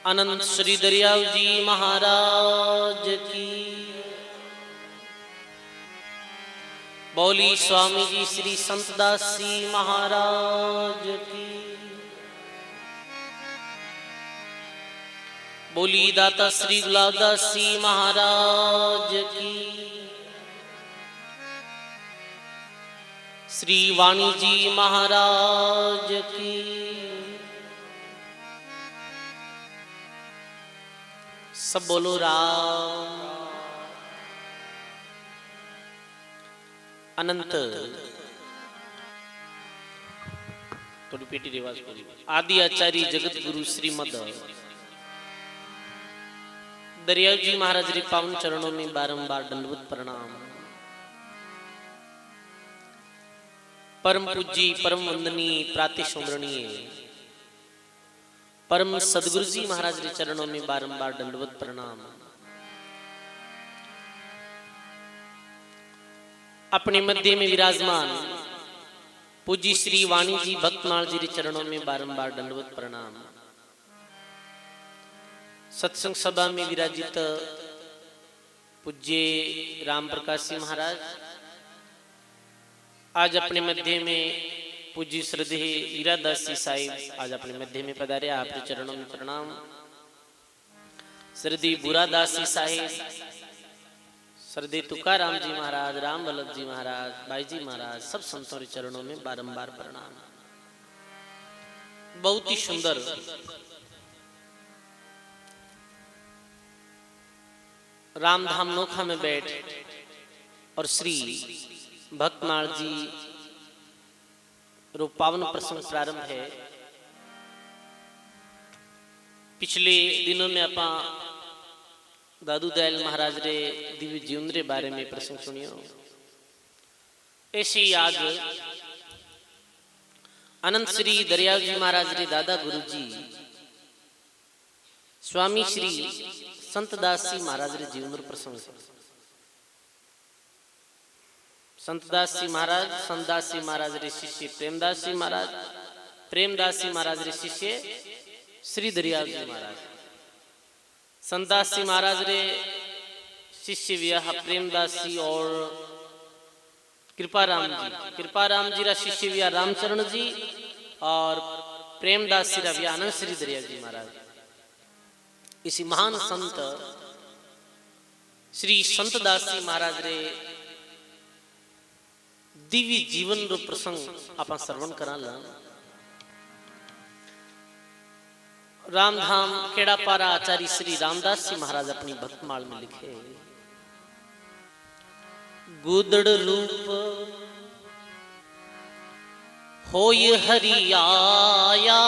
अनंत श्री दरियाव जी महाराज की। बोली स्वामी जी श्री संतदास जी महाराज की। बोली दाता श्री गुलाबदास जी महाराज की। श्री वाणी जी महाराज की। सब बोलो राम। अनंत थोड़ी पेटी रिवाज करी। आदि आचार्य जगत गुरु श्रीमद दरियाव जी महाराज रे पावन चरणों में बारंबार दंडवत प्रणाम। परम पूज्य परम वंदनीय प्रातिशोमरणीय परम सदगुरु जी महाराज रे चरणों में बारंबार दंडवत प्रणाम। अपने मध्य में विराजमान पूज्य श्री वाणी जी भक्तमाल जी रे चरणों में बारंबार दंडवत प्रणाम। सत्संग सभा में विराजित पूज्य राम प्रकाश जी महाराज, आज अपने मध्य में पूज्य श्रद्धेय हीरादास जी साहिब आज अपने मध्य में पधारे। आपके चरणों में प्रणाम। श्रद्धेय बुरादास जी साहिब, श्रद्धेय तुकाराम जी महाराज, राम वल्लभ जी महाराज, भाई जी महाराज, सब संतों के चरणों में बारंबार प्रणाम। बहुत ही सुंदर रामधाम नोखा में बैठ और श्री भक्तमाल जी रो पावन प्रसंग प्रारंभ है। पिछले दिनों में अपा दादू दयाल महाराज रे दिव्य जीवन रे बारे में प्रसंग सुनियो। ऐसे ही आज अनंत श्री दरियाव जी महाराज रे दादा गुरु जी स्वामी श्री संतदास जी महाराज रे जीवन रो प्रसंग। संतदास जी महाराज, संतदास जी महाराज रे शिष्य प्रेमदास जी महाराज, प्रेमदास जी महाराज रे शिष्य श्री दरियाव जी महाराज, संतदास जी महाराज रे शिष्य विवाह प्रेमदास जी और कृपाराम जी, कृपाराम जी रा शिष्य विवाह रामचरण जी और प्रेमदास जी रा विवाह आनंद श्री दरियाव जी महाराज। इसी महान संत श्री संतदास जी महाराज रे दिव्य जीवन रो प्रसंग आप श्रवण करा। रामधाम खेड़ापारा आचार्य श्री रामदास जी महाराज अपनी भक्तमाल में लिखे। गुदड़ रूप होय हरि आया,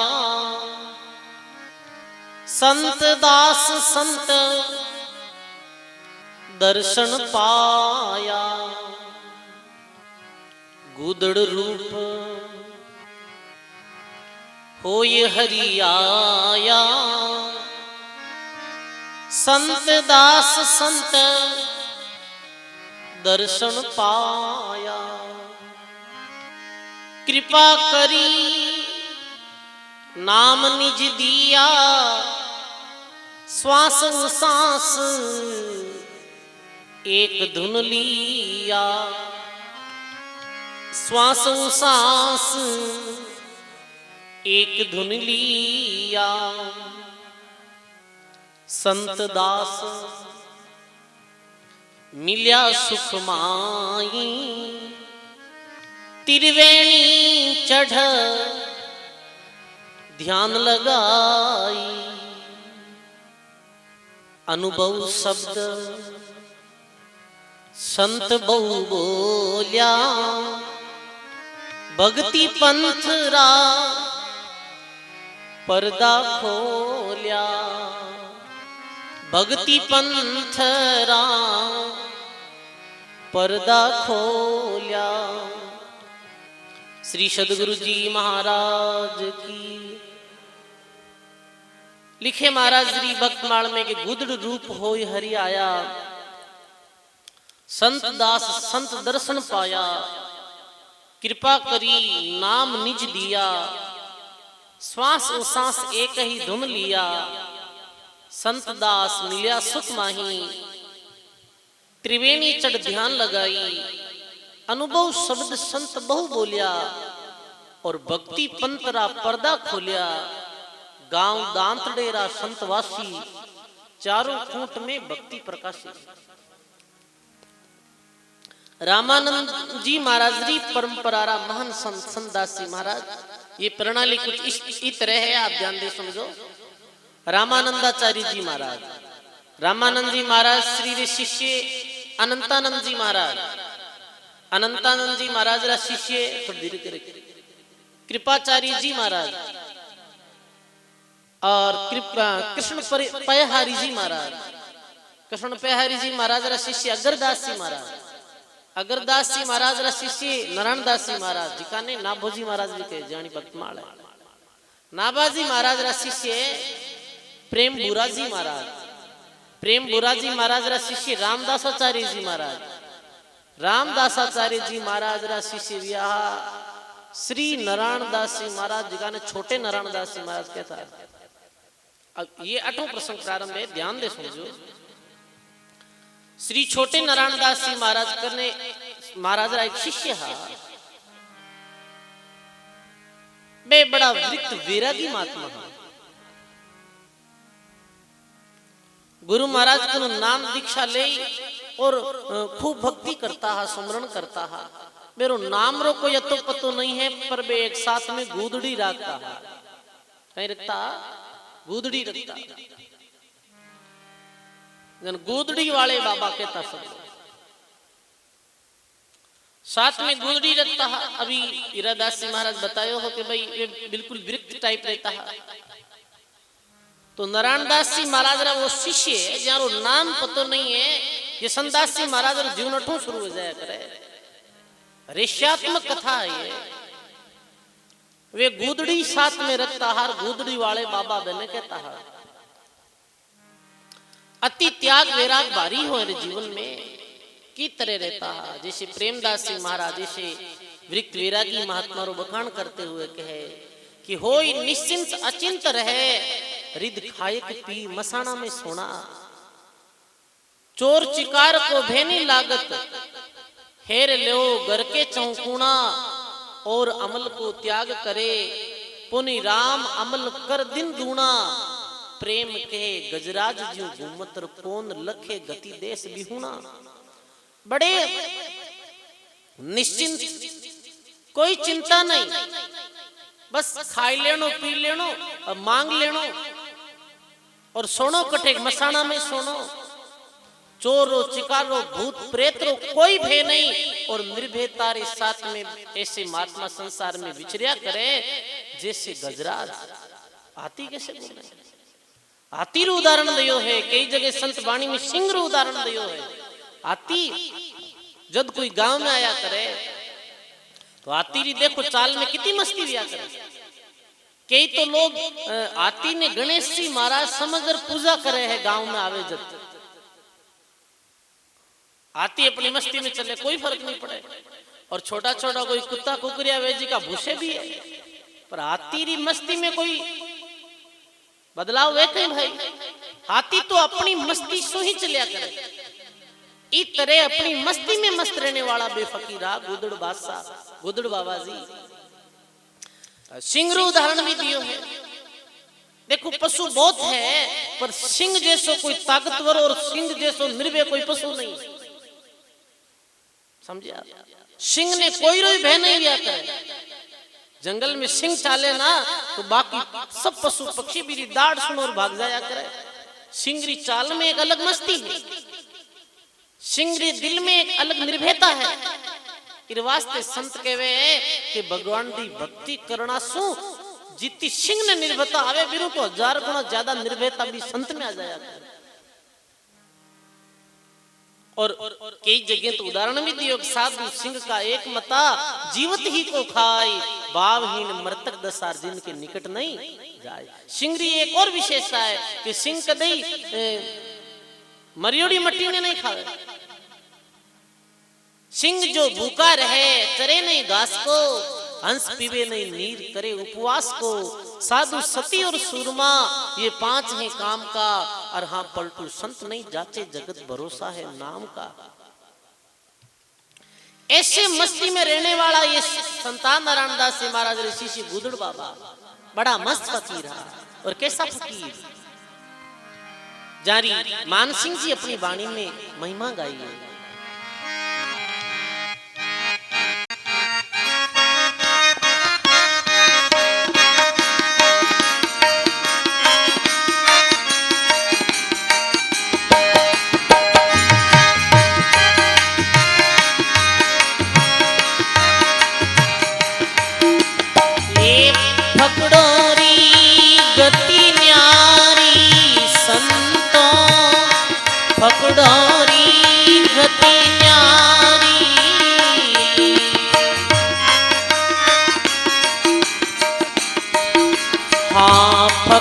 संत दास संत दर्शन पाया। गुदड़ रूप होय हरि आया, संत दास संत दर्शन पाया। कृपा करी नाम निज दिया, श्वास सांस एक धुन लिया। श्वास सांस एक धुन लिया। संत दास मिल्या सुख माई, त्रिवेणी चढ़ ध्यान लगाई। अनुभव शब्द संत बहु बोल्या, भक्ति पंथ रा पर्दा खोल्या। भक्ति पंथ रा पर्दा खोल्या। श्री सदगुरु जी महाराज की। लिखे महाराज श्री भक्तमाल में कि गुदड़ रूप होय हरि आया, संत दास संत दर्शन पाया। कृपा करी नाम निज दिया, श्वास उश्वास एक ही धुन लिया। संत दास मिलिया सुत माही, त्रिवेणी चढ़ ध्यान लगाई, अनुभव शब्द संत बहु बोलिया, और भक्ति पंतरा पर्दा खोलिया, गांव दांत डेरा संतवासी, चारों खूंट में भक्ति प्रकाशी। रामानंद जी महाराज जी परंपरा महान संत संतदास जी महाराज, ये प्रणाली कुछ इस तरह है, आप ध्यान दे समझो। रामानंदाचार्य जी महाराज, रामानंद जी महाराज श्री रे शिष्य अनंतानंद जी महाराज, अनंतानंद जी महाराज रा शिष्य थोड़ी धीरे करे कृपाचार्य जी महाराज, और कृष्ण पयहारी जी महाराज, कृष्ण पयहारी जी महाराज रा शिष्य अगरदास जी महाराज, अगरदास जी महाराज रा शिष्य नारायण दास जी महाराज, जिकाने नाभोजी महाराज भी कहे जानी भक्तमाल है। नाभाजी महाराज रा शिष्य प्रेम बुराजी महाराज, प्रेम बुराजी महाराज रा शिष्य रामदासाचार्य जी महाराज, रामदासाचार्य जी महाराज रा शिष्य विवाह श्री नारायण दास जी महाराज, जिकाने छोटे नारायण दास जी महाराज कहता है। अब ये 8वां प्रसंग प्रारंभ है, ध्यान दे समझो। श्री छोटे नारायण दास जी महाराज करने महाराज रा एक शिष्य है, बे बड़ा वृत्त वैरागी महात्मा है। गुरु महाराज को नाम दीक्षा ले और खूब भक्ति करता है, सुमरण करता है। मेरे नाम रो कोई अतो पतो नहीं है, पर बे एक साथ में गूदड़ी रखता है। कहीं रखता गूदड़ी रखता, गूदड़ी वाले बाबा कहता सब साथ में गूदड़ी रखता है। अभी ईरादास जी महाराज बतायो हो कि भाई ये बिल्कुल वृत्त टाइप रहता है। तो नारायण दास जी महाराज रा वो शिष्य है जहाँ नाम पतो नहीं है, ये संतदास जी महाराज रा जीवन अठो शुरू हो जाया करे। रेश्यात्मक कथा है ये। वे गूदड़ी साथ में रखता है, गूदड़ी वाले बाबा बने कहता है। अति त्याग वैराग भारी हो जीवन में की तरह रहता है। जैसे प्रेमदास जी महाराज जैसे वृत्त वैरागी महात्मा रो बखान करते हुए कहे कि होई निश्चिंत अचिंत रहे, रिद खायक पी मसाना में सोना, चोर चिकार को भेनी लागत, हेर लो घर के चौकुणा, और अमल को त्याग करे, पुनि राम अमल कर दिन दूना, प्रेम के गजराज ज्यों घूमत कौन लखे गति देश बिहुना। बड़े निश्चिंत, कोई चिंता नहीं, बस खाई लेनो पी लेनो और मांग लेनो और सोनो कटे मसाना में सोनो, चोरो चिकारो भूत प्रेत रो कोई भय नहीं, और निर्भयता रे साथ में ऐसे महात्मा संसार में विचर्या करे जैसे गजराज। हाथी कैसे बोले, हाथी रो उदाहरण दियो है, कई जगह संत वाणी में सिंह रो उदाहरण दियो है। हाथी जब कोई गांव में आया करे तो हाथी री देखो चाल में कितनी मस्ती लिया करे। कई तो लोग हाथी ने गणेश जी महाराज समझकर पूजा करे है, गांव में आवे जब हाथी अपनी मस्ती में चले कोई फर्क नहीं पड़े, और छोटा छोटा कोई कुत्ता कुकरिया वेजी का भूसे भी है, पर हाथी री मस्ती में कोई बदलाव है कहीं भाई। हाथी तो अपनी मस्ती सो ही चलिया करे। इस तरह अपनी मस्ती में मस्त रहने वाला बेफकीरा गुदड़ बादशाह, गुदड़ बाबा जी सिंह रो उदाहरण भी दियो है। देखो पशु बहुत है, पर सिंह जैसो कोई ताकतवर और सिंह जैसो निर्भय कोई पशु नहीं, समझे आप। सिंह ने कोई रोई भय नहीं लिया करे। जंगल में सिंह चाले ना तो बाकी सब पशु पक्षी भी दाढ़ सुनो और भाग जाया करे। सिंह री चाल में एक अलग मस्ती है, सिंह री दिल में एक अलग निर्भयता है। इस वास्ते संत कहवे कि भगवान दी भक्ति करना सु जितनी सिंह ने निर्भयता आवे बिरु तो 1000 गुना ज्यादा निर्भयता भी संत में आ जाया करे। और कई जगह तो उदाहरण भी दियो, साधु सिंह का एक मता जीवत ही को खाई, भावहीन मृतक दसार जिनके निकट नहीं जाए। सिंह री एक और विशेषता है कि सिंह कदई मरियोड़ी मट्टी ने नहीं खावे। सिंह जो भूखा रहे, चरे नहीं घास को, हंस पीवे नहीं नीर करे उपवास को, साधु सती और सूरमा ये 5 हैं काम का, और हाँ पलटू संत नहीं जाते जगत भरोसा है नाम का। ऐसे मस्ती में रहने वाला ये संतान नारायण दास जी महाराज ऋषि श्री गुदड़ बाबा बड़ा मस्त फकीर रहा। और कैसा फकीर, जारी मान सिंह जी अपनी वाणी में महिमा गाई है।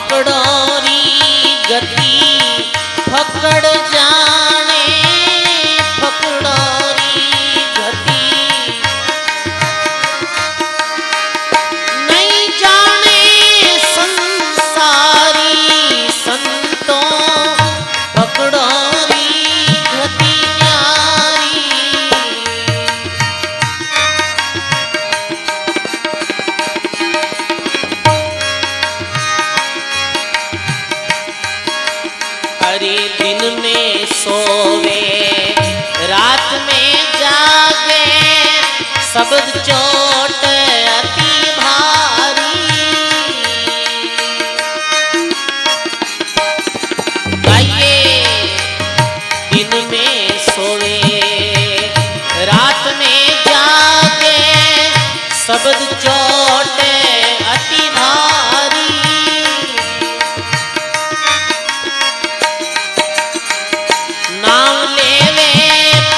पकड़ोरी गति पकड़ जाने, पकड़ोरी गति नहीं जाने संसारी संतों, पकड़ोरी गति न्यारी। हरे दिन में सोवे रात में जागे, शब्द चोट अति भारी। गाइए दिन में सोवे रात में जागे, शब्द चोट अति भारी। नाम लेवे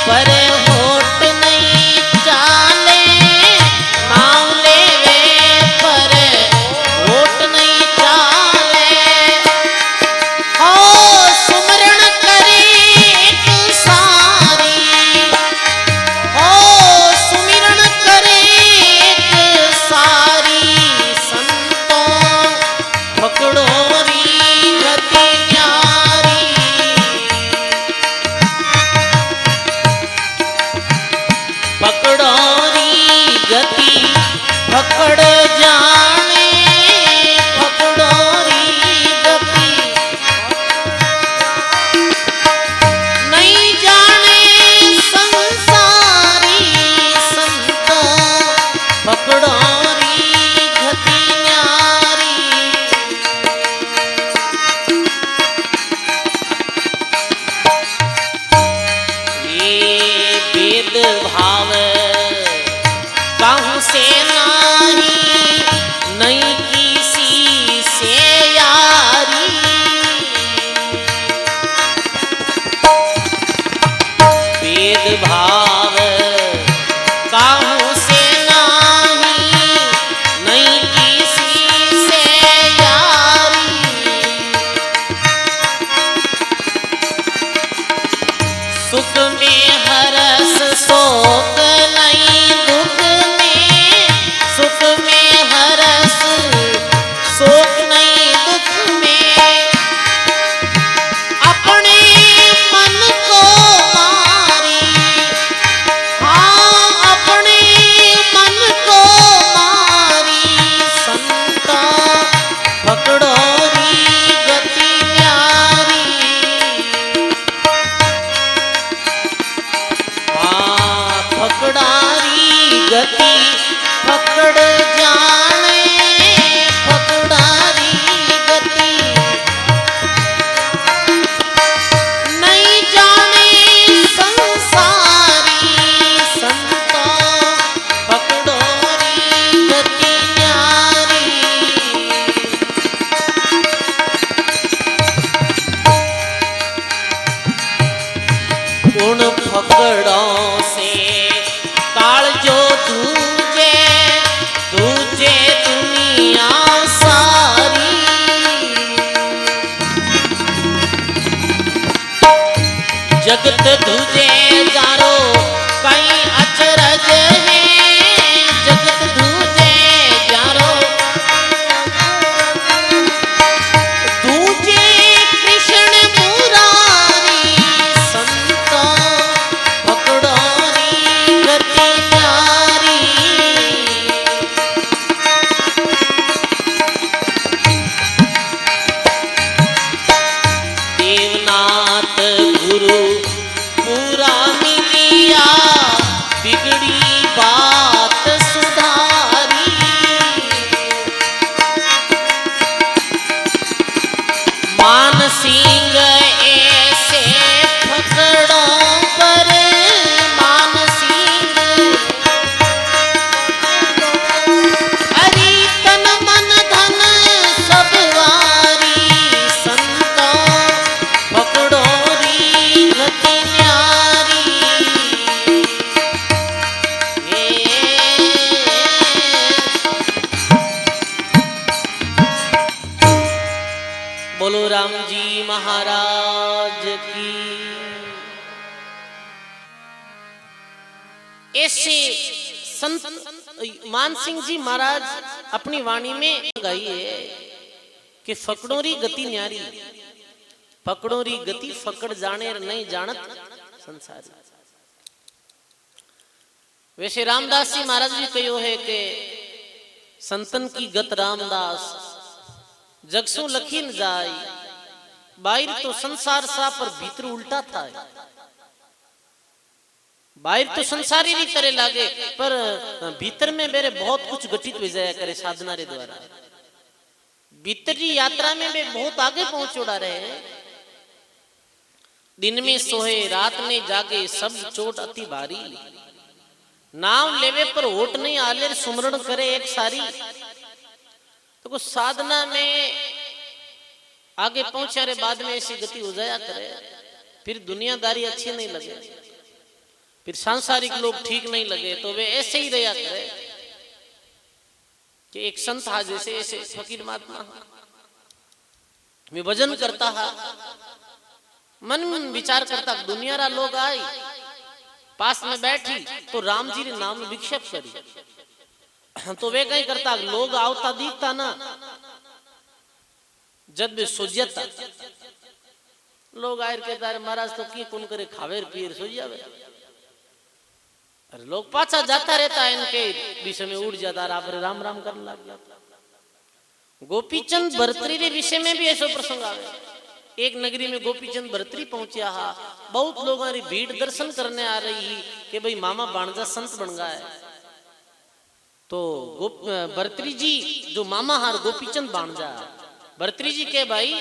पर होठ नहीं चाले, नाम लेवे पर होठ नहीं चाले। हो सुमरण करे एक सारी, हो सुमिरन करे एक सारी संतों, पकड़ोरी गति न्यारी। पकड़ोरी गति पकड़ जाने, पकड़ोरी गति नहीं जाने संसारी संतों, पकड़ोरी गति न्यारी। ये भेदभाव कहूँ से नाही, नहीं किसी से यारी। भेदभाव कहूँ से नाही, नहीं किसी से यारी। सुख में हरस शोक नहीं दुख में, सुख में हरस शोक नहीं दुख में। अपने मन को मारी, हाँ अपने मन को मारी संतों, पकड़ोरी गति न्यारी। पकड़ारी गति पकड़ जाने, पकड़ारी गति नहीं जाने संसारी संतों, पकड़ोरी गति न्यारी। उन पकड़ों से काल जो तुझे, तुझे दुनिया सारी। जगत तुझे जारो कहीं अचरज है, जगत तुझे सिंह ऐसे फकड़ों पर मान सिंह हरि तन मन धन सब वारी संतों पकड़ो री गति न्यारी बोलो राम जी महाराज की। ऐसे संत मान सिंह जी महाराज अपनी वाणी में गाई है कि फकड़ोरी गति न्यारी, फकड़ोरी गति फकड़ जाने नहीं जानत संसार। वैसे रामदास जी महाराज जी कहो है कि संतन की गत रामदास जगसू लखी न जाय, बाहर तो संसार सा पर भीतर उल्टा था। बाहर तो संसारी री तरह लागे पर भीतर में मेरे बहुत कुछ घटित हो जाया करे साधना रे द्वारा। भीतरी यात्रा में वे बहुत आगे पहुंच उड़ा रहे हैं। दिन में सोए रात में जागे सब चोट अति भारी, नाम लेवे पर होठ नहीं आले सुमरण करे एक सारी। तो कुछ साधना में आगे पहुंचा रे बाद में ऐसी गति हो जाया करे, फिर दुनियादारी अच्छी नहीं लगे, फिर सांसारिक लोग ठीक नहीं लगे, तो वे ऐसे ही रहा करे कि एक संत हा जैसे ऐसे फकीर महात्मा मैं भजन करता हा, मन में विचार करता दुनिया रा लोग आई पास में बैठी तो राम जी रे नाम विक्षेप करी, तो वे कहीं करता लोग आवता दिखता ना जब वे सोजता लोग आयर कहता है महाराज तो की कौन करे खावेर पीर सो जावे। अरे लोग पाछा जाता रहता है इनके विषय में उड़ जाता आप राम राम करने लग जाता। गोपीचंद भरतरी रे विषय में भी ऐसा प्रसंग आवे। एक नगरी में गोपीचंद भरतरी पहुंचा हा, बहुत लोगों की भीड़ दर्शन करने आ रही ही कि भाई मामा बाणजा संत बन गया है। तो भरतरी जी जो मामा हार गोपीचंद बाणजा भरतरी जी के भाई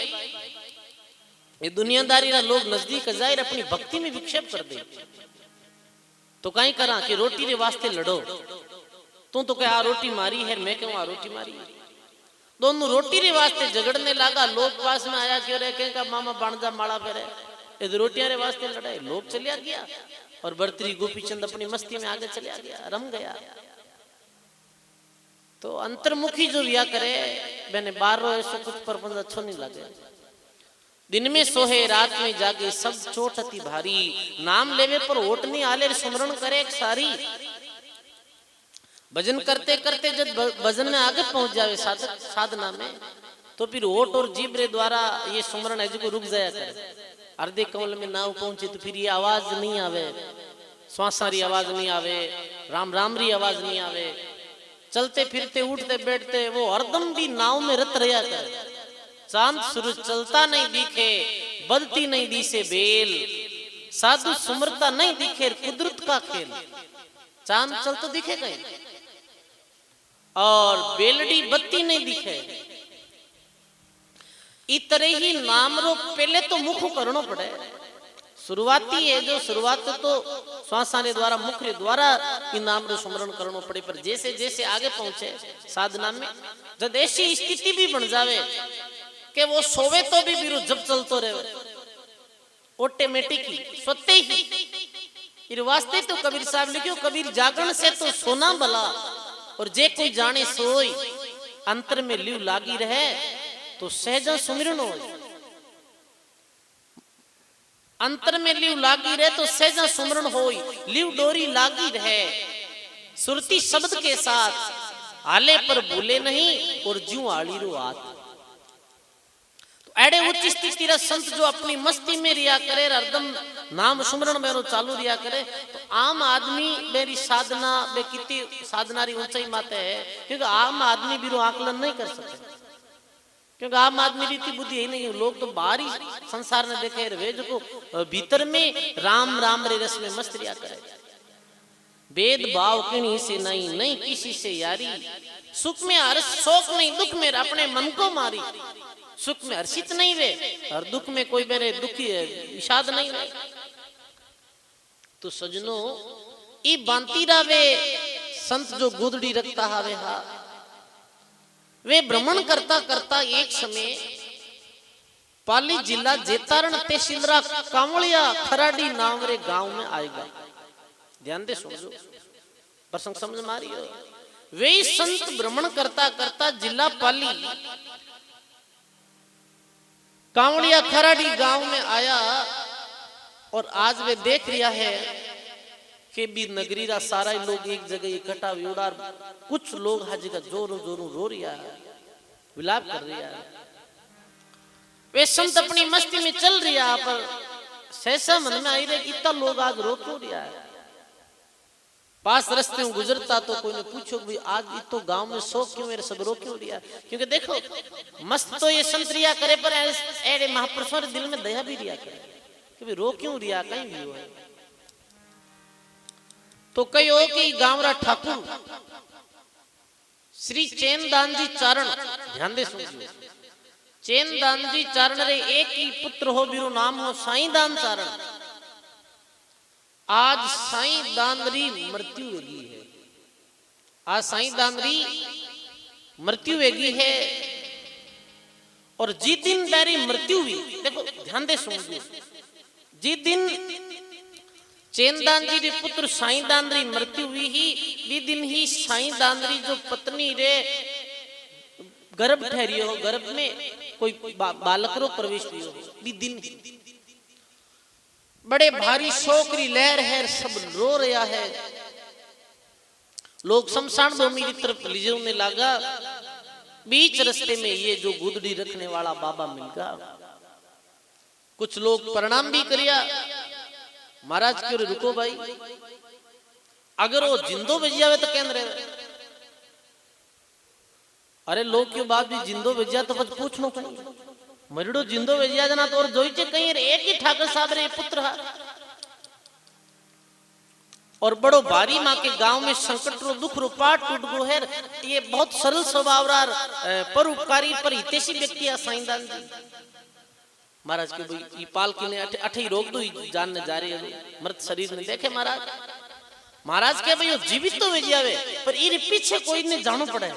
ये दुनियादारी ना लोग नजदीक जाहिर अपनी भक्ति में विक्षेप कर दे, तो कहीं करा कि रोटी रे वास्ते लड़ो, तू तो क्या रोटी मारी है मैं क्यों रोटी मारी है। दोनों रोटी रे वास्ते झगड़ने लगा, लोग पास में आया क्यों रहे का मामा बाणजा माला फेरे ये रोटियां रे वास्ते लड़ाई, लोग चलिया गया और भरतरी गोपीचंद अपनी मस्ती में आगे चलिया गया रम गया। तो अंतर्मुखी जो विया करे मैंने बार ऐसा कुछ प्रबंध अच्छो नहीं लगे। दिन में सोहे रात में जागे सब चोट अति भारी, नाम लेवे पर ओट नहीं आले सुमरण करे एक सारी। भजन करते करते जब भजन में आगे पहुंच जावे साधना में, तो फिर ओट और जीभ रे द्वारा ये सुमरण है जो रुक जाया करे। अर्धे कमल में नाव पहुंचे तो फिर ये आवाज नहीं आवे, श्वासारी आवाज नहीं आवे, राम राम री आवाज नहीं आवे। चलते फिरते उठते बैठते वो हरदम भी नाव में रत रहा करे। चांद सूरज चलता नहीं दिखे, बदती नहीं दिसे बेल, साधु सुमरता नहीं दिखे कुदरत का खेल। चांद चलता दिखे कहीं और बेलड़ी बत्ती नहीं दिखे। इतरे ही नाम रो पहले तो मुख करनो पड़े। शुरुआती है जो शुरुआत तो श्वासाने द्वारा मुख रे द्वारा इन नाम रो स्मरण करनो पड़े, पर जैसे जैसे आगे पहुंचे साधना में जब ऐसी स्थिति भी बन जावे कि वो सोवे तो भी बिरु जब चलतो रहे ऑटोमेटिकली स्वतः ही। इर वास्ते तो कबीर साहब लिखियो कबीर जागरण से तो सोना भला और जे कोई जाने सोई, अंतर में लिव लागी रहे तो सहजा सुमिरन हो। अंतर में लिव लागी रहे तो सहजा सुमरण होई, लिव डोरी लागी रहे सुरती शब्द के साथ, आले पर भूले नहीं और ज्यों आली रो आत। तो एडे उच्च स्थिति रा संत जो अपनी मस्ती में रिया करे, हरदम नाम सुमरण मेरो चालू रिया करे, तो आम आदमी मेरी साधना में कितनी साधना री ऊंचाई माते है, क्योंकि आम आदमी भी रो आकलन नहीं कर सकते। क्योंकि आम आदमी रीति बुद्धि यही नहीं है। लोग तो बाहरी संसार में देखे रहे जो भीतर में राम राम रे रस में मस्त रिया करे। भेद भाव किन्हीं से नहीं, नहीं किसी से यारी, सुख में हर्ष शोक नहीं, दुख में अपने मन को मारी। सुख में हर्षित नहीं वे और दुख में कोई मेरे दुखी है विषाद नहीं वे। तो सजनों ई बांती रावे संत जो गुदड़ी रखता हावे हा, वे भ्रमण करता करता एक समय पाली जिला जेतारण तहसीलरा कांवड़िया खराडी नाम रे गांव में आएगा। ध्यान दे सुनो, प्रसंग समझ मारी हो। वे संत भ्रमण करता करता जिला पाली कांवड़िया खराडी गांव में आया और आज वे देख रिया है कि भी नगरी रा सारा लोग एक जगह इकट्ठा हुआ, कुछ लोग हज का जोरों जोरों रो रिया है, विलाप कर रिया है। वे संत अपनी मस्ती में चल रिया, पर सहसा मन में आई रहे इतना लोग आज रो क्यों रिया है। पास रस्ते में गुजरता तो कोई ने पूछो भी आज तो गांव में शोक क्यों, मेरे सब रो क्यों रिया। क्योंकि देखो मस्त तो ये संत रिया करे, पर ऐसे महापुरुषों दिल में दया भी रिया करे कि भी रो क्यों रिया, कहीं भी हो। तो कहो कि गांव रा ठाकुर श्री चैनदान जी चारण, ध्यान दे सुनिए, चैनदान जी चारण रे एक ही पुत्र हो, बिरु नाम हो साईदान चारण। आज साईं दानरी मृत्यु वेगी है, आज साईं दानरी मृत्यु वेगी है। और जिस दिन मेरी मृत्यु हुई, देखो ध्यान दे सुनिए, जिस दिन चैनदान जी रे पुत्र साईं दानरी मृत्यु हुई ही, बी दिन ही साईं दानरी जो पत्नी रे गर्भ ठहरी हो, गर्भ में कोई बालक रो प्रवेश हुई हो, बी दिन ही बड़े भारी शोक री लहर है, सब रो रहा है। लोग शमशान भूमि की तरफ लिजने लगा। बीच रास्ते में ये जो गुदड़ी रखने वाला बाबा मिल गया। कुछ लोग प्रणाम भी करिया, महाराज क्यों रुको भाई, अगर वो जिंदो बज जावे तो कहने रहे। अरे लोग क्यों बाप जी जिंदो बज जा तो बस पूछनो कहीं, मरड़ो जिंदो बज जा जना तो और जोई चे कहीं एक ही ठाकर साहब रे पुत्र हा। और बड़ो भारी माँ के गांव में संकट रो दुख रो पाट टूट गो है। ये बहुत सरल स्वभाव रा परोपकारी पर हितेशी व्यक्ति है साईं दान जी। महाराज के भाई पाल की ने अठे रोक दो, जान न जा रही है मृत शरीर ने देखे महाराज। महाराज के भाई जीवित तो वे जावे, पर इन पीछे कोई ने जानो पड़े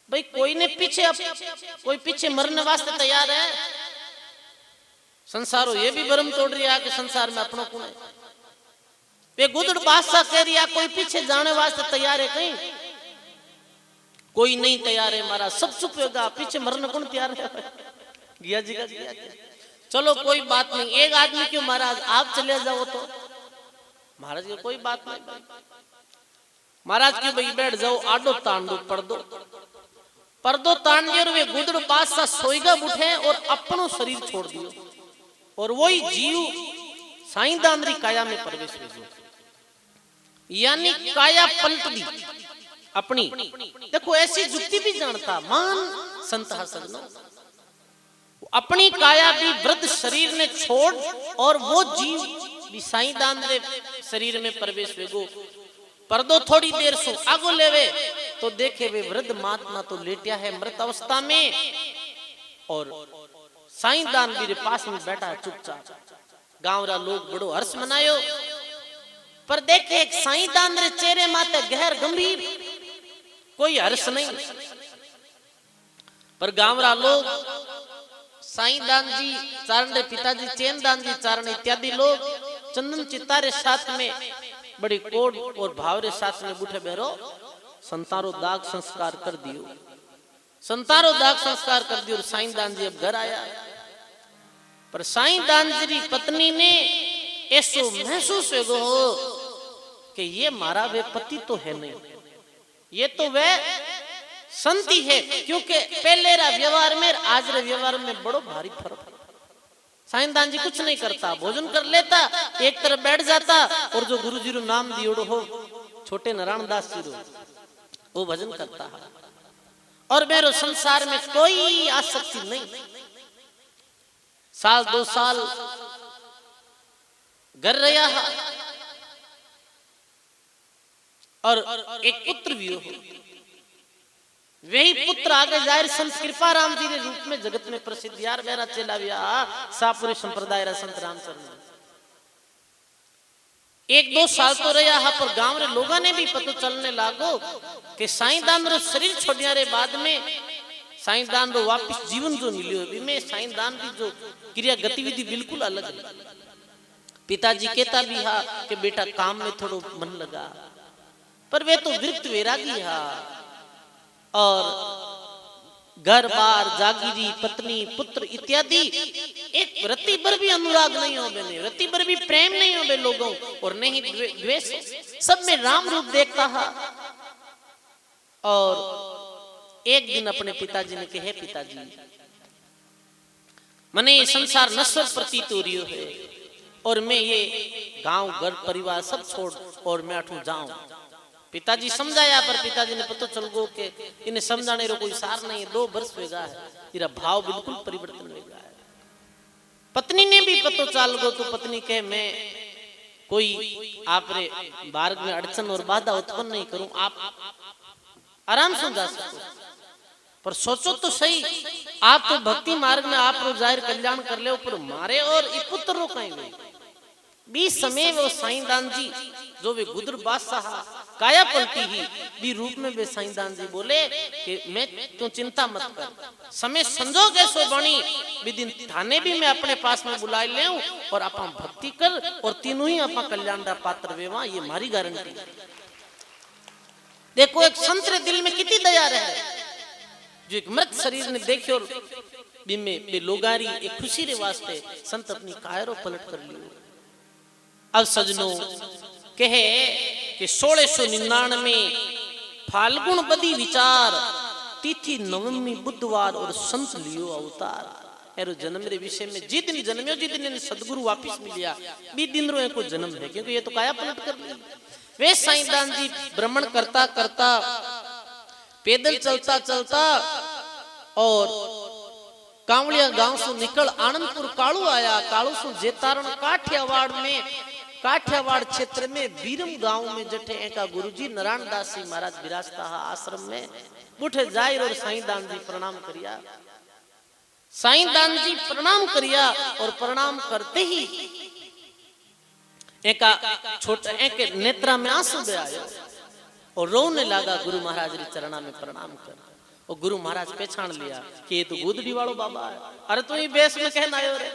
भाई, कोई ने पीछे, अब कोई पीछे मरने वास्ते तैयार है। संसारो ये भी भरम तोड़ रहा कि संसार में अपनों कौन है। वे गुदड़ बादशाह कह रिया कोई पीछे जाने वास्ते तैयार है, कहीं कोई नहीं तैयार है। महाराज सब चुप होगा, पीछे मरने कौन तैयार है। गया जी का गया। चलो कोई बात नहीं, एक आदमी क्यों महाराज आप चले जाओ तो। महाराज की कोई बात नहीं, महाराज क्यों भाई बैठ जाओ, आडो तांडो पर्दो तान दियो। और वे गुदड़ बादशाह सोईगा उठे और अपनो शरीर छोड़ दियो, और वही जीव साईं दानरी काया में प्रवेश भेजो, यानी काया पलट दी अपनी। देखो ऐसी जुक्ति भी जानता मान संत सजनों, अपनी काया भी वृद्ध शरीर ने छोड़ और वो जीव भी साईं दानरे शरीर में प्रवेश वेगो। पर्दो थोड़ी देर सो आगो लेवे तो देखे वे वृद्ध महात्मा तो लेटिया है मृत अवस्था में, और साईं दानवीर पास में बैठा है चुपचाप। गांव रा लोग बड़ो हर्ष मनायो, पर देखे एक साईं दानरे चेहरे माते गहर गंभीर कोई हर्ष नहीं। पर गांव रा लोग साईं दान जी चारण रे पिताजी चैनदान जी चारण इत्यादि लोग चंदन चितारे साथ में बड़ी कोड और भाव रे साथ में बुठे बेरो संतारो दाग संस्कार कर दियो। संतारो दाग संस्कार कर दियो और साईं दान जी अब घर आया। पर साईं दान जी की पत्नी ने ऐसो महसूस हो कि ये मारा वे पति तो है नहीं, ये तो वे संति है। क्योंकि पहले रा व्यवहार में आज रे व्यवहार में बड़ो भारी फर्क है। साईं दान जी कुछ नहीं करता, भोजन कर लेता, एक तरफ बैठ जाता, और जो गुरु जी रो नाम दियोड़ो हो छोटे नारायण दास जी रो वो भजन करता है। और मेरे संसार में कोई आसक्ति नहीं। साल 2 साल घर रहा है और एक पुत्र भी हो। वही पुत्र आगे जाहिर संत कृपाराम जी रे रूप में जगत में प्रसिद्ध यार मेरा चेला बिया सापुरी संप्रदाय रा संत रामचरण। 1-2 साल तो रहा हा पर गांव रे लोगा ने भी पतो चलने लागो कि साईंदान रो शरीर छोड़िया रे बाद में साईंदान रो वापिस जीवन जो मिलियो बी में साईंदान की जो क्रिया गतिविधि बिल्कुल अलग है। पिताजी कहता भी हा कि बेटा काम में थोड़ो मन लगा, पर वे तो वृत्त वैरागी हा और घर बार जागीरी पत्नी पुत्र इत्यादि एक रत्ती भर भी अनुराग नहीं हो बने, रत्ती भर भी प्रेम नहीं हो बे लोगों और नहीं द्वेष, सब में राम रूप देखता है। और एक दिन अपने पिताजी ने कहे पिताजी मने ये संसार नश्वर प्रतीत हो रही है और मैं ये गांव घर परिवार सब छोड़ और मैं अठू जाऊं। पिताजी समझाया पर पिताजी ने पता चल गो के इन्हें समझाने रो कोई सार नहीं है। 2 वर्ष वेगा है तेरा भाव बिल्कुल परिवर्तन वेगा है। पत्नी ने भी पतो चाल गो तो पत्नी कहे मैं कोई आप रे मार्ग में अड़चन और बाधा उत्पन्न नहीं करूं, आप आराम से जा सको। पर सोचो तो सही आप तो भक्ति मार्ग में आप रो जाहिर कल्याण कर ले पर मारे और ई पुत्र रो कहीं नहीं। 20 समय वो साईंदान जी जो वे गुदर बादशाह काया पलटी ही भी रूप में वे साईंदान जी बोले कि मैं तू चिंता मत कर, समय संजोग ऐसो बनी भी दिन थाने भी मैं अपने पास में बुला ले और अपा भक्ति कर और तीनों ही अपा कल्याण रा पात्र वेवा, ये मारी गारंटी। देखो एक संत रे दिल में कितनी दया रहे जो एक मृत शरीर ने देखे और बिमे बे लोगारी एक खुशी रे वास्ते संत अपनी कायरो पलट कर लियो। अब सजनों कहे कि 1699 फाल्गुन बदी विचार तिथि नवमी बुधवार और संत लियो अवतार। एरो जन्म रे विषय में जिस दिन जन्मियो जिस दिन सदगुरु वापिस मिलिया बी दिन रो को जन्म है क्योंकि ये तो काया पलट कर लिया। वे साईंदान जी भ्रमण करता करता पैदल चलता चलता और कांवड़िया गांव से निकल आनंदपुर कालू आया। कालू से जेतारण काठियावाड़ क्षेत्र में बीरम गांव में जठे एका गुरुजी नारायण दास जी महाराज विराजता आश्रम में बुठे जायर और साईंदान जी प्रणाम करिया। साईंदान जी प्रणाम करिया और प्रणाम करते ही एका छोटा एक नेत्रा में आंसू दे आयो और रोने लगा गुरु महाराज री चरणा में प्रणाम कर। और गुरु महाराज पहचान लिया कि ये तो गुदड़ी वालो बाबा है। अरे तू ही बेस में कहना आयो रे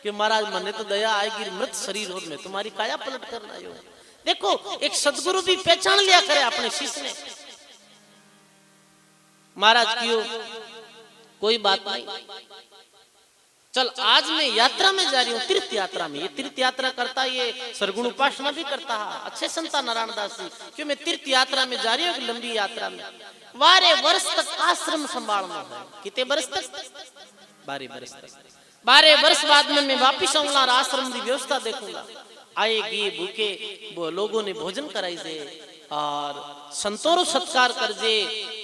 कि महाराज मने तो दया आएगी मृत शरीर हो में तुम्हारी काया पलट करना आयो। देखो एक सदगुरु भी पहचान लिया करे अपने शिष्य ने। महाराज क्यों कोई बात नहीं, चल आज मैं यात्रा में जा रही हूँ तीर्थ यात्रा में। ये तीर्थ यात्रा करता ये सरगुण उपासना भी करता है अच्छे संता नारायण दास जी क्यों मैं तीर्थ यात्रा में जा रही हूँ लंबी यात्रा में 12 वर्ष तक आश्रम संभालना है। कितने वर्ष तक? 12 वर्ष तक। 12 वर्ष बाद में मैं वापिस आऊंगा और आश्रम की व्यवस्था देखूंगा। आएगी भूखे लोगों ने भोजन कराई से और संतोरो सत्कार कर जे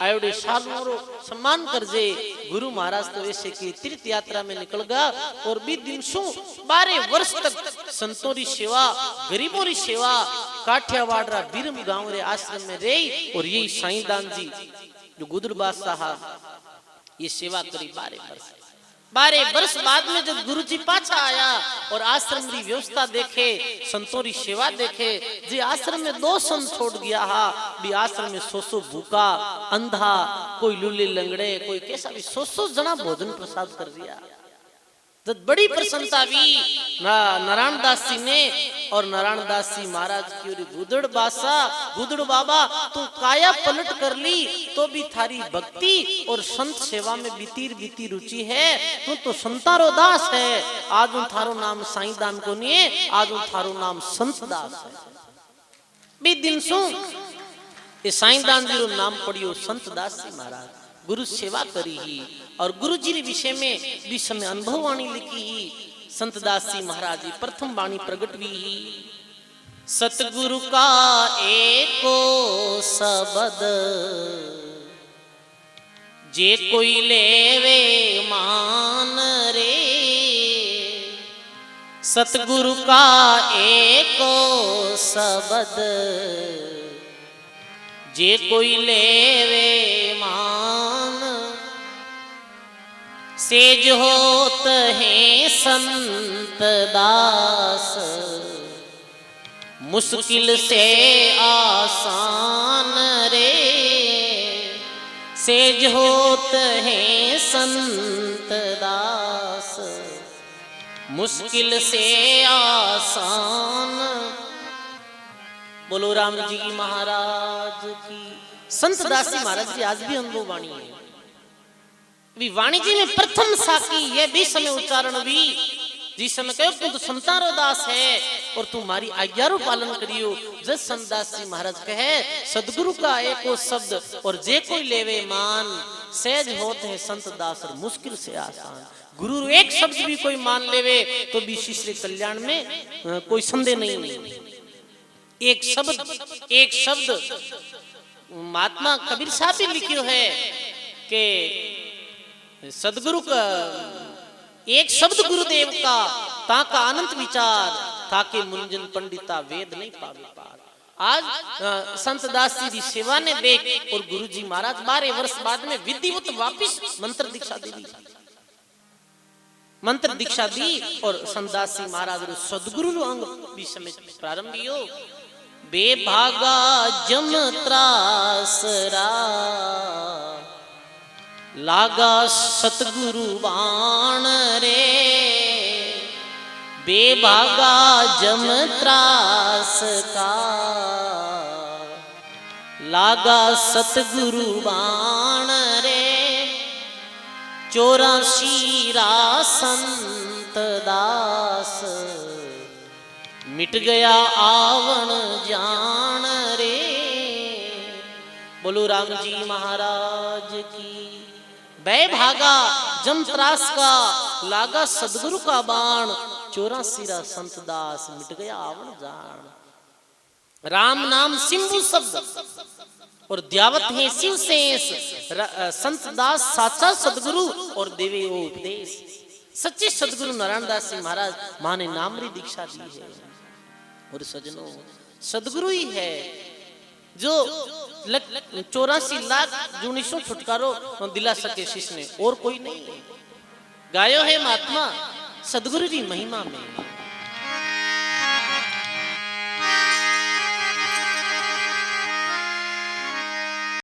आयोडे साधुरो सम्मान कर जे। गुरु महाराज तो ऐसे की तीर्थ यात्रा में निकल गया और भी दिन सु 12 वर्ष तक संतों री सेवा गरीबों री सेवा काठियावाड़ रा बीरम गांव रे आश्रम में रही। और यही साईंदान जी जो गुदर बादशाह ये सेवा करी 12 वर्ष बाद में जब गुरु जी पाछा आया और आश्रम की व्यवस्था देखे संतों की सेवा देखे जी आश्रम में 2 संत छोड़ गया हा भी आश्रम में 100 भूखा अंधा कोई लूले लंगड़े कोई कैसा भी 100 जना भोजन प्रसाद कर दिया। जब बड़ी प्रसन्नता भी नारायण दास जी ने और नारायण दास जी महाराज की गुदड़ बादशाह गुदड़ बाबा तू काया पलट कर ली तो भी थारी भक्ति और संत सेवा में बीती रुचि है। तू तो संतारो दास है। आज उन थारो नाम साईंदान को नहीं है, आज उन थारो नाम संत दास है। भी दिन सु ये साईंदान जी रो नाम पढ़ियो संत दास जी महाराज गुरु सेवा करी ही और गुरु जी रे विषय में विषय में अनुभव वाणी लिखी ही। संत दास जी महाराज जी प्रथम वाणी प्रगट हुई ही सतगुरु का एको शब्द जे कोई लेवे मान रे। सतगुरु का एको शब्द जे कोई लेवे मान, सेज होत है संत दास, मुश्किल से आसान रे। सेज होत है संत दास, मुश्किल से आसान। बोलो राम जी की महाराज की। संत दास जी महाराज जी आज भी अनुभव वाणी है। भी वाणी जी में प्रथम साकी ये भी समय उच्चारण भी जिस समय कहो तू तो संतारो दास है और तुम्हारी आज्ञारो पालन करियो। जस संत दास जी महाराज कहे सदगुरु का एको शब्द और जे कोई लेवे मान, सहज होते हैं संत दास और मुश्किल से आसान। गुरु एक शब्द भी कोई मान लेवे तो भी शिष्य कल्याण में कोई संदेह नहीं। एक शब्द महात्मा कबीर साहब भी लिखियो है कि सदगुरु का एक शब्द गुरुदेव का ताका अनंत विचार, ताके मुंजन पंडिता वेद नहीं पावे पार। आज संत दास जी की सेवा ने देख और गुरु जी महाराज 12 वर्ष बाद में विधिवत वापिस मंत्र दीक्षा दी और संत दास जी महाराज सदगुरु अंग भी समय प्रारंभ हो। बेभागा जम त्रासरा, लागा सतगुरु बाण रे। बेभागा जम त्रास का, लागा सतगुरु बाण रे। 84 रा संत दास, मिट गया आवण जान रे। बोलो राम जी महाराज की। बै भागा जम त्रास का, लागा सदगुरु का बाण। 84 रा संत दास, मिट गया आवण जान। राम नाम सिंधु शब्द और द्यावत है शिव शेष। संत दास साचा सदगुरु और देवे वो उपदेश। सच्चे सदगुरु नारायण दास जी महाराज मां ने नामरी दीक्षा दी है। और सजनों सदगुरु ही है जो 84 लाख जुनिशों छुटकारो दिला सके शिष्य ने, और कोई नहीं। गायो है महात्मा सदगुरु की महिमा में।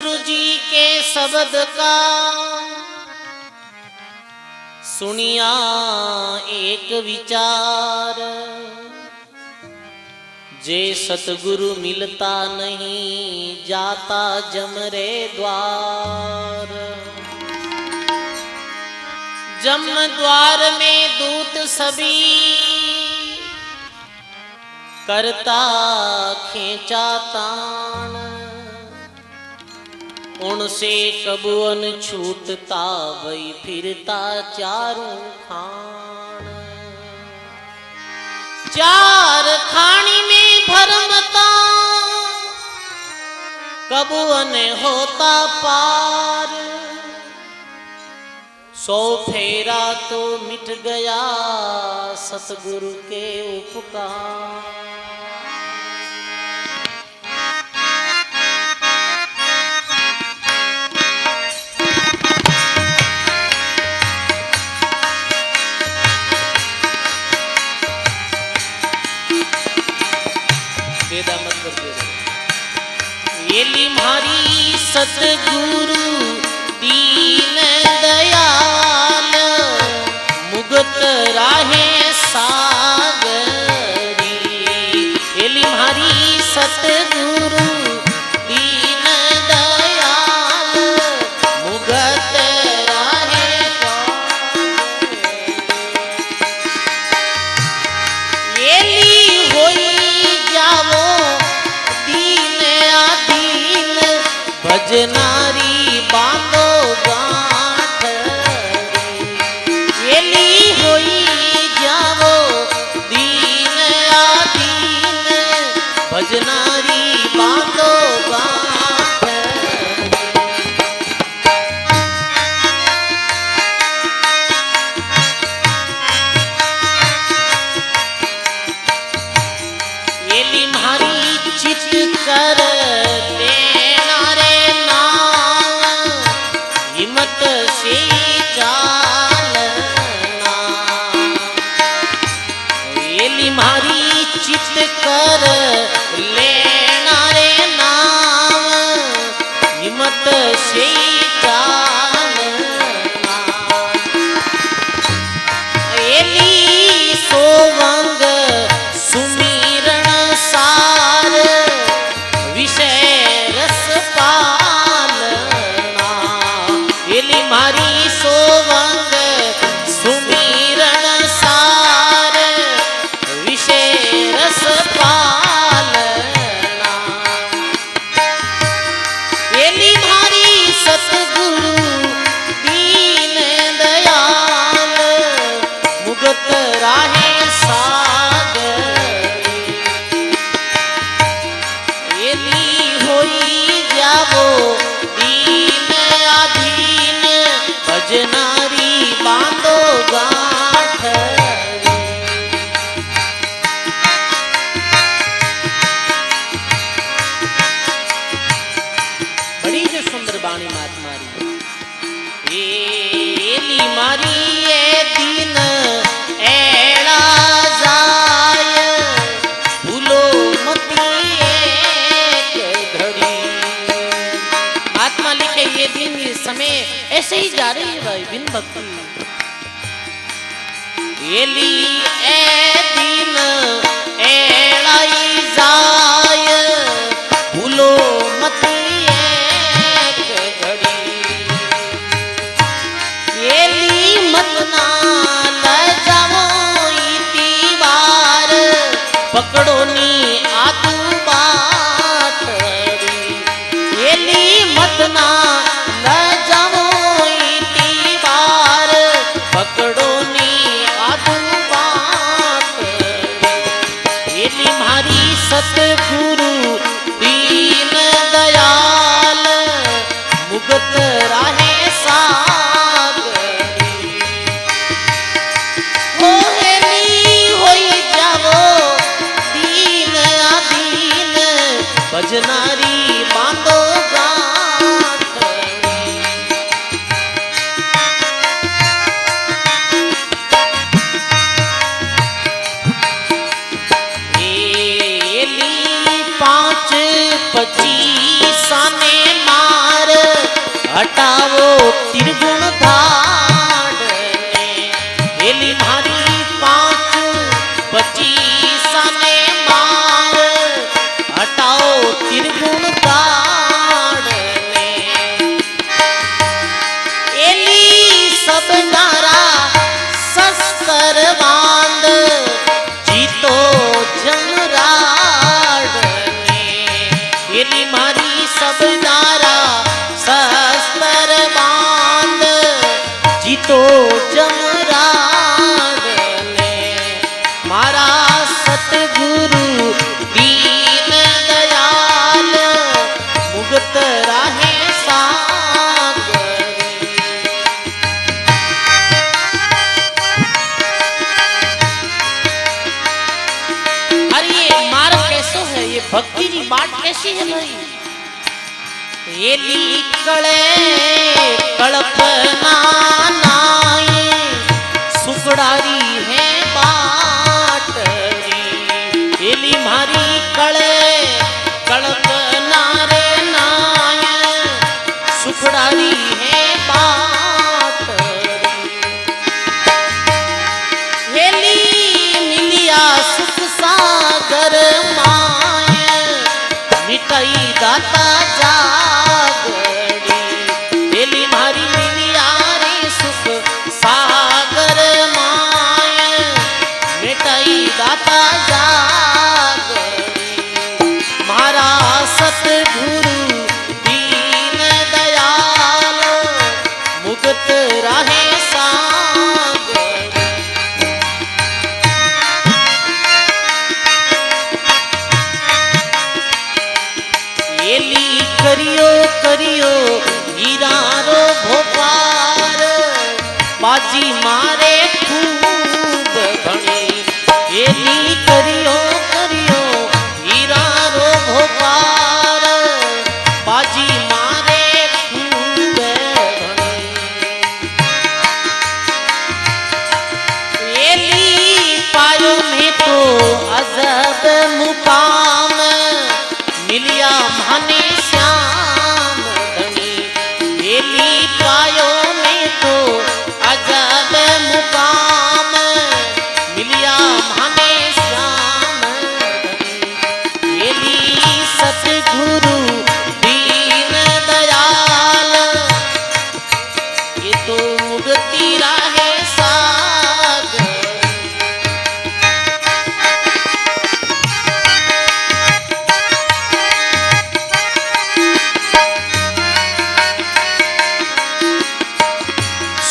गुरु जी के शब्द का सुनिया एक विचार, जे सतगुरु मिलता नहीं जाता जमरे द्वार। जम द्वार में दूत सभी करता खींचा तान। उनसे कबुअन छूटता वही फिरता चारों खान। चार खानी में भरमता कबुअन होता पार। 100 फेरा तो मिट गया सतगुरु के उपकार। येली मारी सतगुरु दीन दयाल, मुगत राहे सागरी। येली मारी सतगुरु दीन दयाल, मुगत राहे सागरी। येली होई जावो भजनारी बातो गांठ रे। येली होई जावो दीन आदीन, भजनारी बातो गांठ रे। येली म्हारी चित कर देना, भक्ति एली ए दिन एड़ाई जाय भूलो मत एक घड़ी एली मत ना ले जावो इती बार पकड़ो नी आतू बाठड़ी एली मत ना ले जावो इती बार पकड़ो नी आतू बाठड़ी एली मारी सतगुरु दीन दयाल मुगत राहे सागरी मोहनी होई जावो दीन आदीन भजनारी बांधो गांठड़ी एली 5-25 ने मार हटावो त्रिगुण धाड़ ने एली मारी 5-25 ने मार हटाओ त्रिगुण धाड़ ने एली सब नारा शस्त्र बांध जीतो जमराड ने एली मारी सब नारा शस्त्र बांध जीतो जमराड ने मारा सतगुरु दीन दयाल मुगत राहे सागरी अरे ये मार्ग कैसो है ये भक्ति की बात कैसी है भाई एली कळे कल्पना नाई सुकड़ारी है बाटरी एली मारी कळे कल्पना रे नाय सुकड़ारी है बाटरी एली मिलिया सुख सागर माय मिटाई दाता जागड़ी एली मारी मिलिया रे सुख सागर माय मिटाई दाता जागड़ी मारा सतगुरु दीन दयाल मुगत राहे सागरी एली करियो करियो हीरारो भोपार बाजी मारे खूब घणी एली करियो करियो हीरारो भोपार बाजी मारे खूब घणी एली पायो में तो अजब मुकाम मिलिया माने श्याम धनी एली पायो में तो अजब मुकाम मिलिया माने श्याम धनी एली सतगुरु दीन दयाल ये तो मुक्ति राहे सागर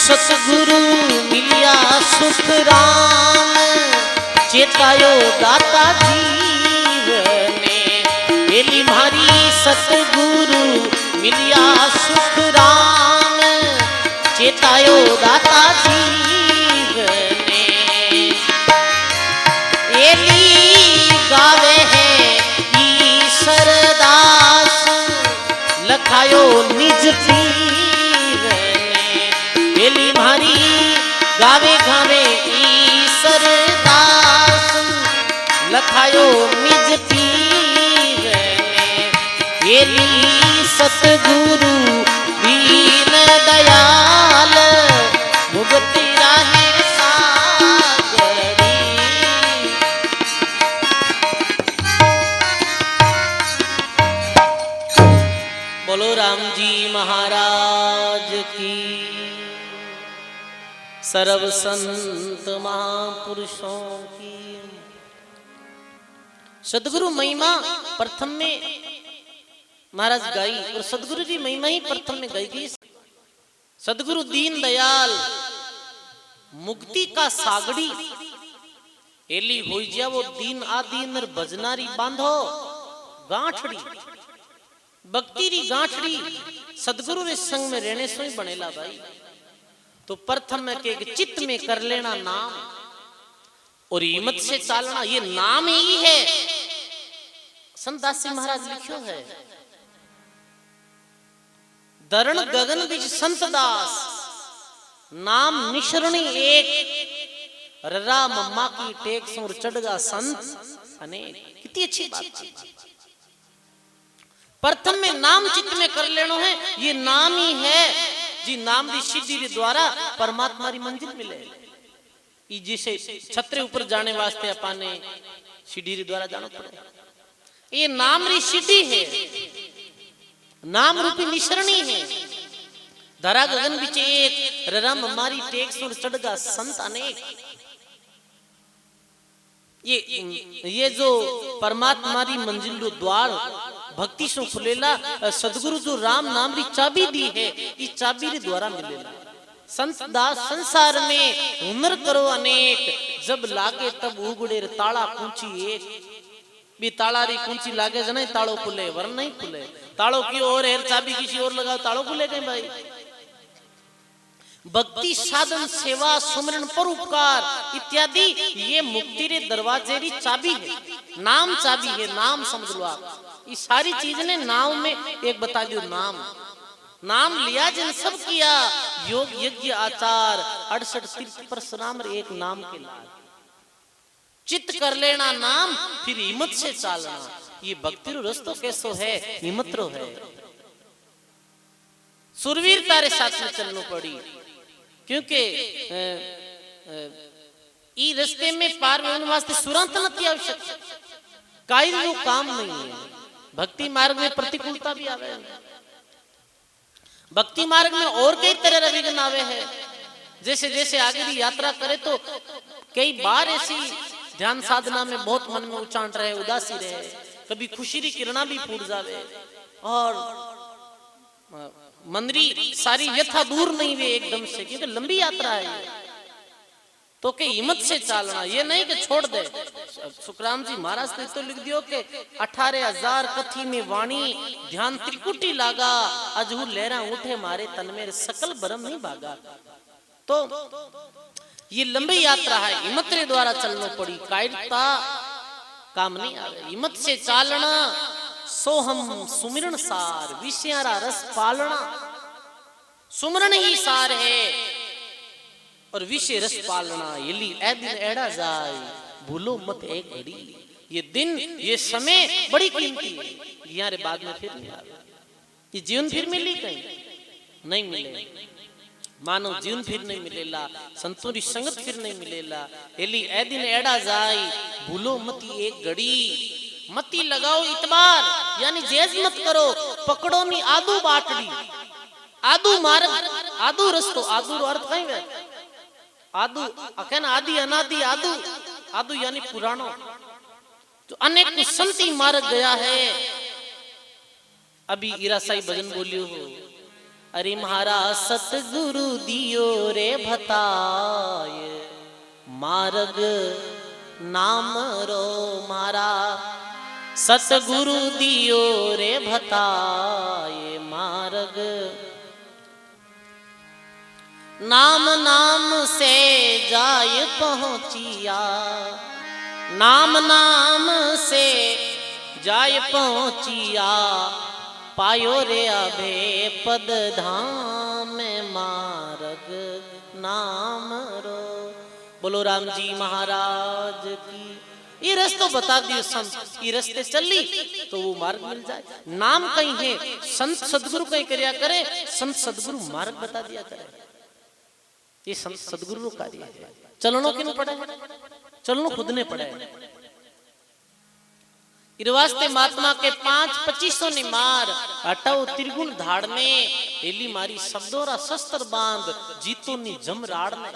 सतगुरु मिलिया सुख राम चेतायो दाता जीव ने एली मारी सतगुरु मिलिया सुख राम चेतायो दाता जीव ने एली गावे है ईश्वर दास लखायो निज पीर ने एली मारी गावे गावे ईश्वर दास लखायो निज पीर ने एली सतगुरु दीन दयाल उगती राहे सागरी। बोलो राम जी महाराज की। सर्व संत महापुरुषों की। सदगुरु महिमा प्रथम में महाराज गाई और सदगुरु जी महिमा ही प्रथम में गाई गई। सदगुरु दीन दयाल मुक्ति का सागड़ी एली होई जा वो दीन आदीन भजनारी बांधो गांठड़ी भक्ति री गांठड़ी सदगुरु रे संग में रहने से ही बनेला भाई। तो प्रथम में के चित्त में कर लेना नाम और हिम्मत से चालना, ये नाम ही है। संत दास जी महाराज लिखियो है, दरण गगन बीच संत दास नाम निशरणी एक, ररा मम्मा की टेक सुर चढ़गा संत अनेक। कितनी अच्छी बात है। प्रथम में नाम चित्त में कर लेनो है, ये नाम ही है जी। नाम दी सिद्धि रे द्वारा परमात्मा री मंजिल मिले। ई जैसे छतरे ऊपर जाने वास्ते अपाने सीढ़ी रे द्वारा जाना पड़े। ये नाम री सिद्धि है, नाम रूपी निशरणी है। धरा गगन बीच एक, ररम हमारी टेक सुर चढ़गा संत अनेक। ये जो परमात्मा री मंजिल रो द्वार भक्ति से खुलेला, सदगुरु जो राम नाम री चाबी दी है, इस चाबी रे द्वारा मिलेला। संत दास संसार में हुनर करो अनेक, जब लागे तब उगड़े ताला कुंची एक। भी ताला री कुंची लागे जना तालो खुले, वरन नहीं खुले। तालो की ओर है, चाबी किसी और लगाओ, तालो खुले कहीं भाई। भक्ति साधन सेवा सुमरन परोपकार इत्यादि ये मुक्ति रे दरवाजे री चाबी है। नाम चाबी है, नाम समझ लो आप। ये सारी चीज ने नाम में एक बता दियो नाम। नाम लिया जिन सब किया, योग यज्ञ आचार 68 तीर्थ परशुराम एक नाम के लाल। चित्त कर लेना नाम, फिर हिम्मत से चालना। ये भक्ति रो रस्तो कैसो है, हिम्मत रो है। सुरवीर तारे साथ में चलनो पड़ी, क्योंकि ई रस्ते में पार होने वास्ते सुरंत नती आवश्यक, काई वो काम नहीं है। भक्ति मार्ग में प्रतिकूलता भी आवे, भक्ति मार्ग में और कई तरह विघ्न आवे है। जैसे जैसे आगे की यात्रा करे तो कई बार ऐसी ध्यान साधना में बहुत मन में उचाट रहे, उदासी रहे, कभी खुशी की किरणा भी फूट जावे और मंदरी सारी व्यथा दूर नहीं हुए एकदम से, क्योंकि लंबी यात्रा है। तो के हिम्मत से चालना, ये नहीं कि छोड़ दे। सुखराम जी महाराज ने तो लिख दियो कि 18,000 कथी में वाणी ध्यान त्रिकुटी लागा, अजहू लहरा उठे मारे तन में सकल भरम नहीं भागा। तो ये लंबी यात्रा है, हिम्मत के द्वारा चलना पड़ी। कायरता काम नहीं आवे, हिम्मत से चालना। सोहम सुमिरन सार विषयारा रस पालना। सुमरन ही सार है और विषय रस पालना। यली ए दिन एड़ा जाए, भूलो मत एक घड़ी। ये दिन ये समय बड़ी कीमती है, यारे बाद में फिर नहीं आवे। ये जीवन फिर मिली कहीं नहीं मिले, मानव जीवन फिर नहीं मिलेला, संतोरी संगत फिर नहीं मिलेला। एली ए दिन एड़ा जाए, भूलो मत एक घड़ी। मती लगाओ इतबार, यानी जेज मत करो। पकड़ो नी आदू बाटड़ी, आदू मार्ग, आदू रस्तो। आदू रो अर्थ कहीं है, आदू अकन आदि अनादि आदू, आदू यानी पुरानो। तो अनेक संती मार्ग गया है। अभी ईरासाई भजन बोलियो हो, अरे महाराज सतगुरु दियो रे भताय, मार्ग नाम रो मारा। सतगुरु दियो रे भताय मार्ग, नाम नाम से जाय पहुंचिया। नाम नाम से जाय पहुंचिया, पायो रे अभे पद धाम मार्ग नाम रो। बोलो राम जी महाराज की। ये रास्ता बता दियो संत, ये रास्ते चली तो वो मार्ग मिल जाए। नाम कहीं है, संत सदगुरु कहीं करया करे, संत सदगुरु मार्ग बता दिया करे। ये सदगुरु का कार्य है। चलनो किन पड़े, चलनो खुद ने पड़े। इरवास्ते महात्मा के 5-25 ने मार हटाओ त्रिगुण धाड़ में एली मारी शब्दोरा शस्त्र बांध जीतो नी जम राड़ में।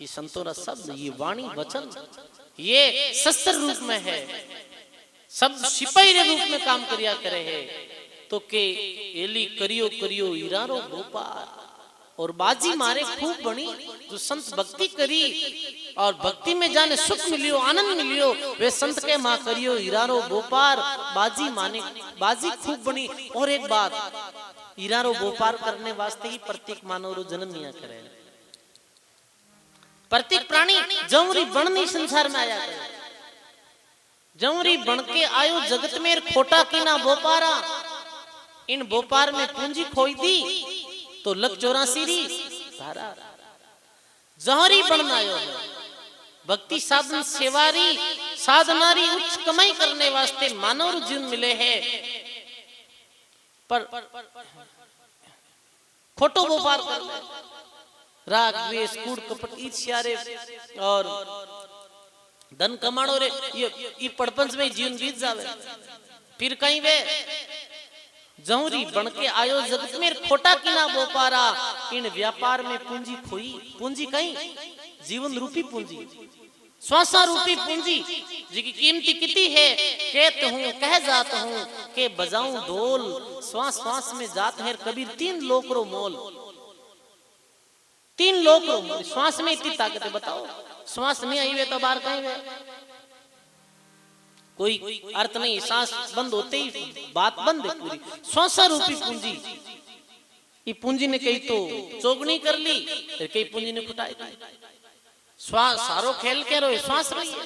ये संतोरा शब्द, ये वाणी वचन, ये शस्त्र रूप में है, शब्द सिपाही रे रूप में काम करिया करे है। तो के एली करियो करियो इरारो गोपाल और बाजी मारे खूब बनी। जो संत भक्ति करी और भक्ति में जाने सुख मिलियो, आनंद मिलियो, वे संत के मां करियो हिरारो बोपार बाजी माने बाजी खूब बनी। और एक बात, हिरारो बोपार करने वास्ते ही प्रत्येक मानव रो जन्म निया करे। प्रत्येक प्राणी जमरी बननी संसार में आया करे, जमरी बन के आयो जगत में खोटा की ना बोपारा। इन बोपार में पूंजी खोई दी तो लग 84 धारा। जहरी बनना आयो है, भक्ति साधन सेवारी साधनारी उच्च कमाई करने वास्ते मानव जीवन मिले हैं। पर खोटो व्यापार कर ले, राग द्वेष कूड़ कपट ईर्ष्या रे और धन कमाणो रे ये पड़पंच में जीवन बीत जावे। फिर कहीं वे जौहरी बन के आयो जगत में खोटा किना बोपारा। इन व्यापार में पूंजी खोई, पूंजी कहीं जीवन रूपी पूंजी, श्वासा रूपी पूंजी जिसकी कीमती कितनी है। कहते हूँ कह जाता हूँ के बजाऊं ढोल, श्वास श्वास में जात है कबीर 3 लोक रो मोल। 3 लोक रो मोल, श्वास में इतनी ताकत है। बताओ श्वास नहीं आई वे तो बाहर कहीं वे कोई अर्थ नहीं। सांस बंद होते ही बात बंद है पूरी। श्वासा रूपी पूंजी, ये पूंजी ने कही तो चौगनी कर ली, फिर कई पूंजी ने खुटाई दी। श्वास सारो खेल के रो श्वास रही है।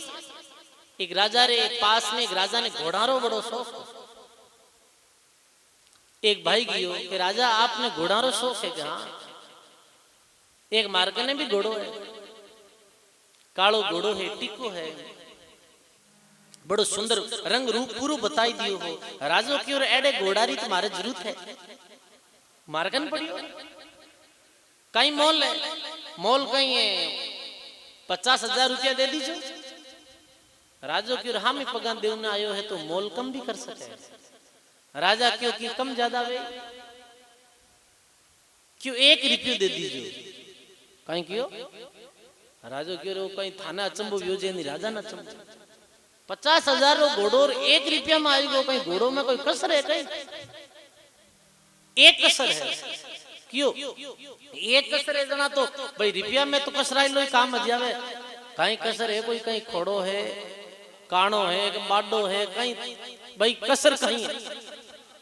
एक राजा रे पास में एक राजा ने घोड़ा रो बड़ो शौक। एक भाई गियो कि राजा आपने घोड़ा रो शौक है? हाँ। एक मार्ग ने भी घोड़ो है, कालो घोड़ो है, टिको है, बड़ो सुंदर रंग रूप पूरो बताई दियो हो। राजो की ओर एडे घोड़ारी तुम्हारे जरूरत है, मार्गन पड़ियो कहीं मोल है, मोल कहीं है 50,000 रुपया दे दीजिए। राजो की ओर हामी पगान देवने आयो है तो मोल कम भी कर सके। राजा क्यों की कम ज्यादा वे क्यों 1 रुपयो दे दीजिए कहीं क्यों। राजो की ओर कहीं थाना अचंबो व्योजे नहीं, राजा ना अचंबो 50,000 रो घोड़ो 1 रुपया में आई गो। कहीं घोड़ो में कोई कसर है? कहीं एक कसर है। क्यों एक कसर है जना तो भाई रुपया में तो कसराई लो काम मज जावे। कहीं कसर है कोई, कहीं खोड़ो है, कानो है, बाडो है, कहीं भाई कसर कहीं है।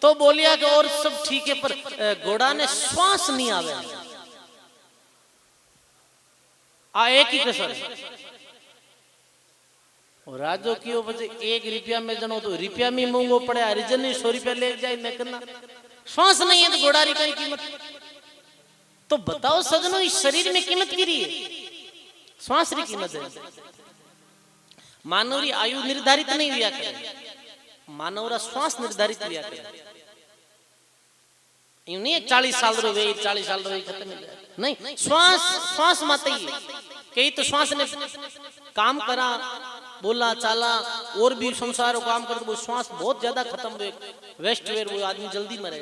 तो बोलिया कि और सब ठीक है पर घोड़ा ने श्वास नहीं आवे। एक ही कसर है। और राजो की वजह 1 रुपया में जनो तो रुपया में महंगो पड़े, हरिजन ने 100 रुपया ले जाए मैं करना। श्वास नहीं है तो घोड़ारी की कीमत। तो बताओ सजनों, इस शरीर में कीमत गिरी है, श्वास की कीमत है। मानव री आयु निर्धारित नहीं हुआ करे, मानव रा श्वास निर्धारित हुआ करे। यूं नहीं 40 साल रो वे 40 साल रो खत्म हो जाए, नहीं। श्वास श्वास माते ही कई तो श्वास ने काम करा, बोला चाला और भी संसार काम कर, वो श्वास बहुत ज्यादा खत्म हुए, वेस्ट वेर वो आदमी जल्दी मरे।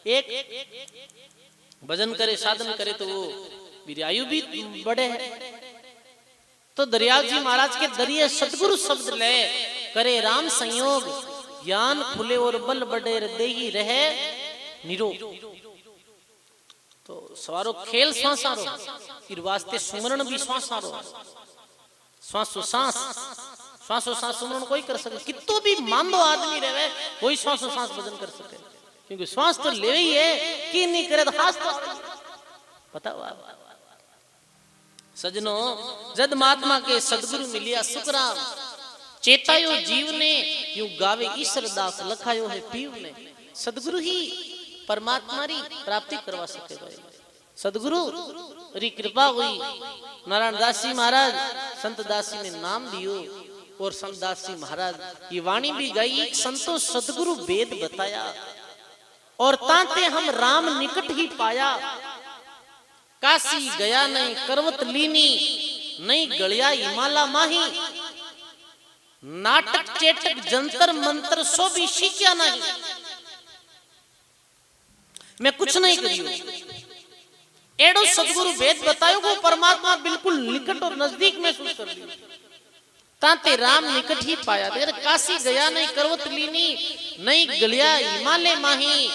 एक भजन करे साधन करे तो वो मेरी आयु भी बढ़े है। तो दरियाव जी महाराज के दरिये सतगुरु शब्द ले करे राम संयोग, ज्ञान खुले और बल बढ़े देही रहे निरो। तो सवारो खेल श्वासारो फिर वास्ते सुमरण भी श्वासारो, श्वासो सांस श्वासो सांस सुमरण कोई कर सके। कितो भी मांदो आदमी रहे कोई श्वासो सांस भजन कर सके, क्योंकि श्वास तो ले ही है कि नहीं करे तो हाथ तो बताओ आप। सजनों, जद महात्मा के सदगुरु मिलिया सुखराम, चेतायो जीव ने यूं गावे ईश्वर दास, लखायो है पीव ने। सदगुरु ही परमात्मा री प्राप्ति करवा सके भाई। सदगुरु री कृपा हुई। नारायण दास जी महाराज संत दास जी ने नाम दियो और संत दास जी महाराज ये वाणी भी गाई, संतो सदगुरु वेद बताया और ताते हम राम निकट ही पाया। काशी गया नहीं करवत लीनी, नहीं गलिया हिमाला माही, नाटक चेटक जंतर मंत्र सो भी सीखा नहीं। मैं कुछ नहीं करियो, एडो सदगुरु वेद बतायो वो परमात्मा बिल्कुल निकट और नजदीक महसूस कर लियो। ताते राम निकट ही पाया। देर काशी गया नहीं करवत लीनी, नहीं गलिया हिमालय माही,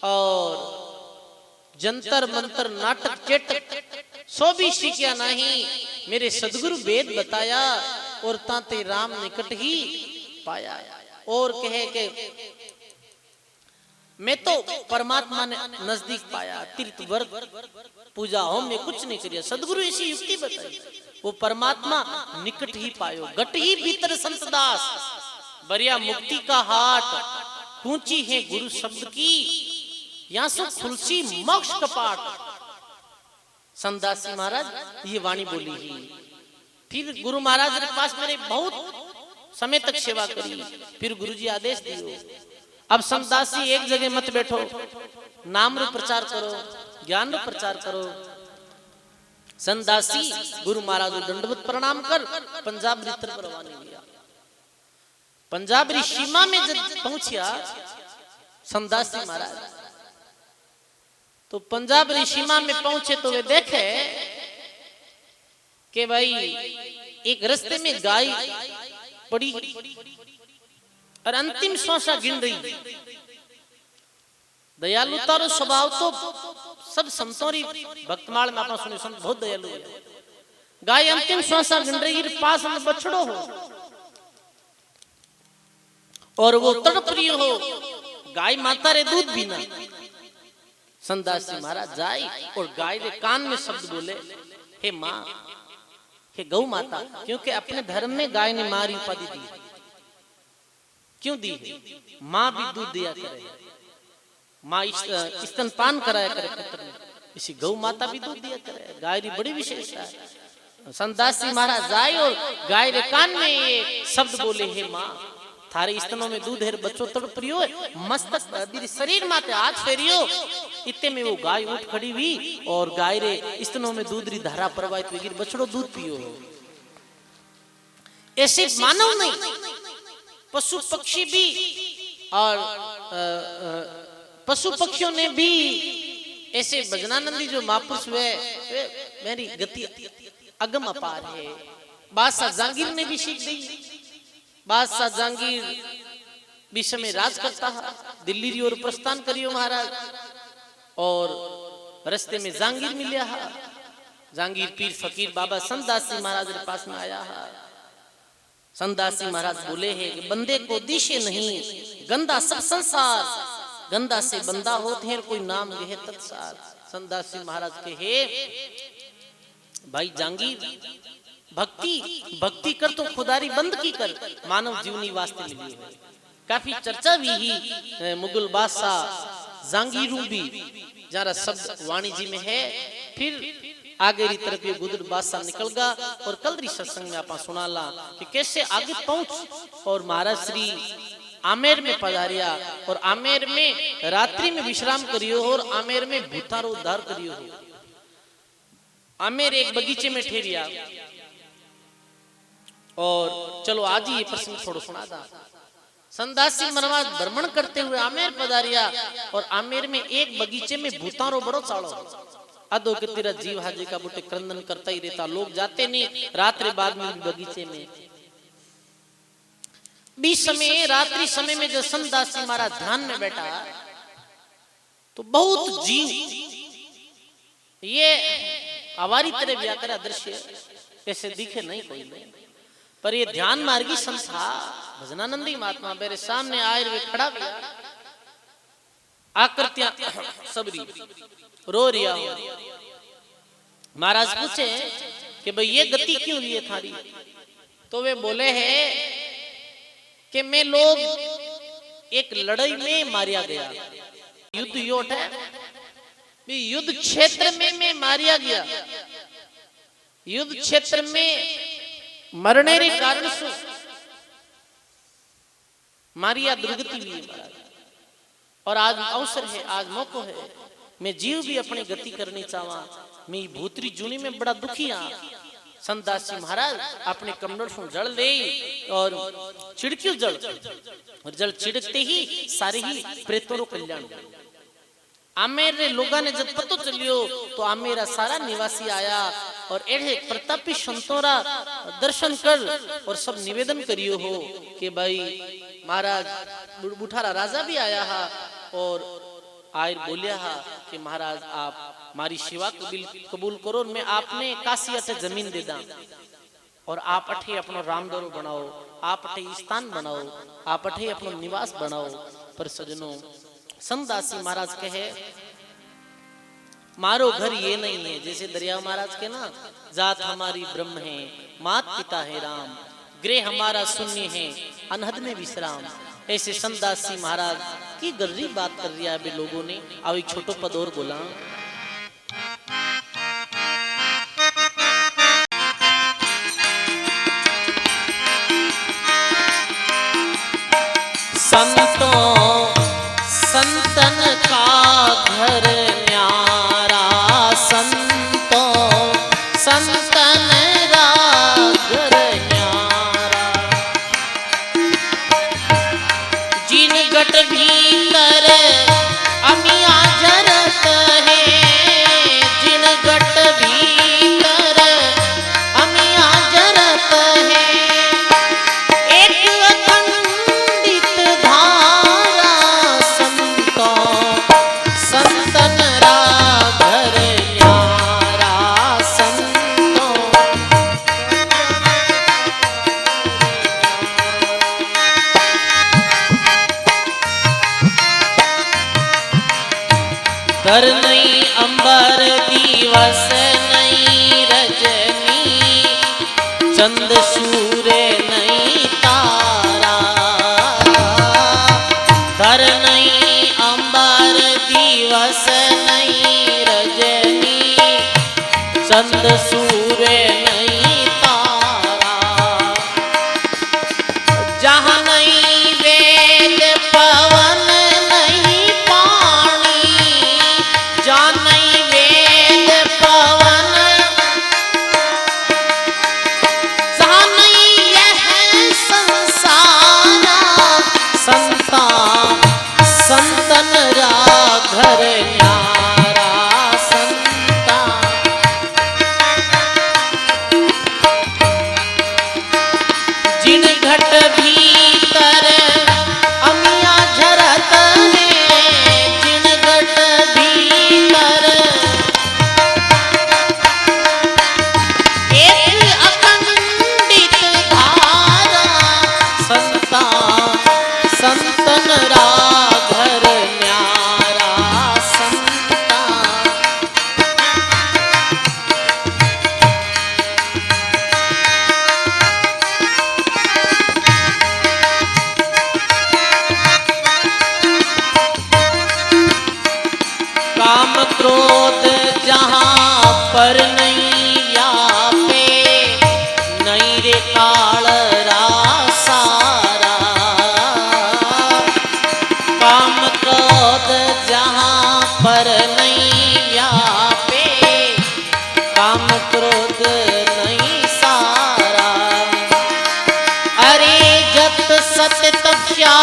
और जंतर मंतर नाटक चेटक सो भी सीखा नहीं। मेरे सदगुरु वेद बताया और ताते राम निकट ही पाया। और कहे के मैं तो परमात्मा ने नजदीक पाया, तीर्थ व्रत पूजा होम में कुछ नहीं करिया। सदगुरु ऐसी युक्ति बताई, वो परमात्मा निकट ही पायो। गट ही भीतर संत दास, बरिया मुक्ति का हाट, पूंची है गुरु शब्द की, यहां से तुलसी मोक्ष कपाट। संतदास जी महाराज ये वाणी बोली ही। फिर गुरु महाराज के पास मैंने बहुत समय तक सेवा करी। फिर गुरुजी आदेश दियो, अब संतदास जी एक जगह मत बैठो, नाम रो प्रचार करो, ज्ञान रो प्रचार करो। संतदास जी गुरु महाराज को दंडवत प्रणाम कर पंजाब री तरफ रवाना हुआ। पंजाब री सीमा में जब पहुंचा संतदास जी महाराज, तो पंजाब री सीमा में पहुंचे तो वे देखे कि भाई एक रास्ते में गाय पड़ी और अंतिम श्वासा गिन रही। दयालुता रो स्वभाव तो सब संतों री भक्तमाल में आपने सुने, संत बहुत दयालु है। गाय अंतिम श्वासा गिन रही, पास में बछड़ो हो और वो तड़प रही हो, गाय माता रे दूध पीना। संतदास जी महाराज जाए और गाय के कान में शब्द बोले, हे माँ, हे गौ माता, क्योंकि अपने धर्म में गाय ने माँ की उपाधि दी। क्यों दी? माँ भी दूध दिया करे, माँ स्तनपान कराया करे पुत्र ने, इसी गौ माता भी दूध दिया करे। गाय की बड़ी विशेषता है। संतदास जी महाराज जाए और गाय के कान में ये शब्द बोले, हे माँ, थारे स्तनों में दूध है, बच्चों तड़प रही हो, मस्तक शरीर माते हाथ फेरियो। इतने में वो गाय उठ खड़ी हुई और गाय रे स्तनों में दूध री धारा प्रवाहित हुई, बछड़ो दूध पियो। ऐसे मानव नहीं, पशु पक्षी भी और पशु पक्षियों ने भी ऐसे भजनानंदी जो महापुरुष हुए, मेरी गति अगम अपार है। बादशाह जहांगीर ने भी सीख दी। बादशाह जहांगीर विश्व में राज करता है, दिल्ली री ओर प्रस्थान करियो महाराज, और रास्ते में जहांगीर मिलिया है। जहांगीर पीर फकीर बाबा संतदास जी महाराज के पास में आया है। संतदास जी महाराज बोले हैं कि बंदे को दिशे नहीं, गंदा सब संसार, गंदा से बंदा होते हैं, कोई नाम यह तत्सार। संतदास जी महाराज के हे भाई जहांगीर, भक्ति भक्ति कर तो खुदारी बंद की कर, मानव जीवनी वास्ते मिली है। काफी चर्चा भी ही मुगल बादशाह जहांगीरू भी जरा शब्द वाणी जी में है। फिर आगे री तरफ ये गुदर बादशाह निकल गया और कल री सत्संग में आपा सुना ला कि कैसे आगे पहुंच और महाराज श्री आमेर में पधारिया और आमेर में रात्रि में विश्राम करियो और आमेर में भूतारो उद्धार करियो। आमेर एक बगीचे में ठहरिया और चलो आज ही ये प्रसंग थोड़ा सुना था। संतदास जी महाराज भ्रमण करते हुए आमेर पधारिया और आमेर में एक बगीचे में भूतारो बड़ो चाड़ो, अदो के तेरा जीव हाजी का बुटे क्रंदन करता ही रहता। लोग जाते नहीं रात्रि बाद में बगीचे में। बीच समय रात्रि समय में जो संतदास जी महाराज ध्यान में बैठा तो बहुत जीव ये आवारी तरह व्याकरा दृश्य ऐसे दिखे नहीं कोई नहीं, पर ये ध्यान मार्गी संस्था भजनानंदी महात्मा मेरे सामने आए हुए खड़ा भी आकृतियां सबरी रो रिया हो। महाराज पूछे कि भाई ये गति क्यों लिए थारी? तो वे बोले हैं कि मैं लोग एक लड़ाई में मारिया गया, युद्ध योट है, युद्ध क्षेत्र में मैं मारिया गया। युद्ध क्षेत्र में मरने के कारण से मारिया दुर्गति हुई महाराज। और आज अवसर है, आज मौका है मैं जीव भी अपनी गति करनी चाहवा, मैं ये भूतरी जूनी में बड़ा दुखी हाँ। संतदास जी महाराज अपने कमंडल से जल ले और छिड़क्यू जल, और जल छिड़कते ही सारे ही प्रेतों रो कल्याण। आमेरे लोगा ने जब पतो चलियो तो आमेरा सारा निवासी आया और एढ़े प्रतापी संतोरा दर्शन कर और सब निवेदन करियो हो कि भाई महाराज बुठारा राजा भी आया हा और आयर बोलिया हा कि महाराज आप मारी सेवा कबूल करो, मैं आपने काशी अठे जमीन दे दा और आप अठे अपनो रामडोरो बनाओ, आप अठे स्थान बनाओ, आप अठे अपनो निवास बनाओ। पर सजनों संतदास जी महाराज कहे मारो घर ये नहीं है, जैसे दरिया महाराज के ना जात हमारी ब्रह्म है, मात पिता है राम, गृह हमारा शून्य है, अनहद में विश्राम। ऐसे संतदास जी महाराज की गर्री बात कर दिया अभी लोगों ने। अब एक छोटो पद और बोला, संतों संतन का घर न्यारा, संतों संतन रा घर न्यारा, जिन गट भीतर अमिया जरत है, जिन गट भीतर अमिया जरत है, एक अखंडित धारा, संतों संतन रा घर न्यारा, संतों कर नहीं अंबर दिवस नहीं रजनी, चंद सूर्य नहीं तारा, धर नहीं अंबर दिवस नहीं रजनी, चंद सूर्य नहीं तारा, जहाँ नहीं वेद पवन नहीं पानी, जहाँ नहीं वेद पवन, जहाँ नहीं यह संसारा, संता संतन रा घर न्यारा, संता जिन घट भीतर अमिया झरत है, जिन घट भीतर एक अखंडित धारा, संता संतन रा घर न्यारा, संता काम क्रोध जहाँ पर नहीं व्यापे, नहीं रे काल रा सारा, काम क्रोध जहाँ पर नहीं व्यापे, काम क्रोध नहीं सारा, अरे जत सत तपस्या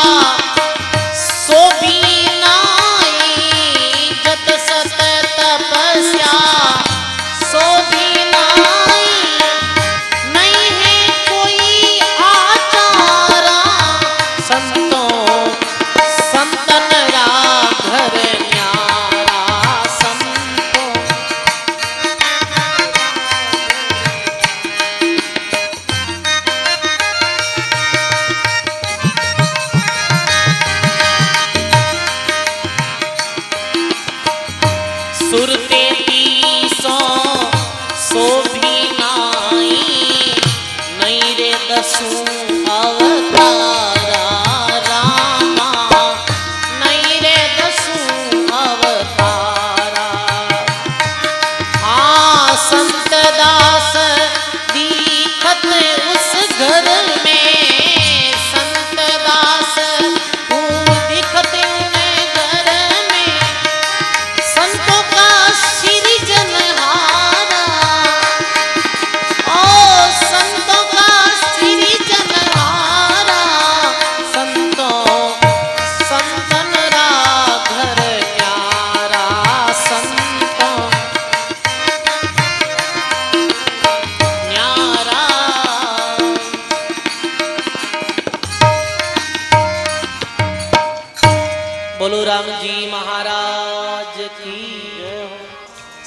सो भी नाई, जत सत तपस्या सो भी नाई, नहीं है कोई आचारा, संतों संतन रा घर न्यारा, संतों राम जी महाराज की जय हो।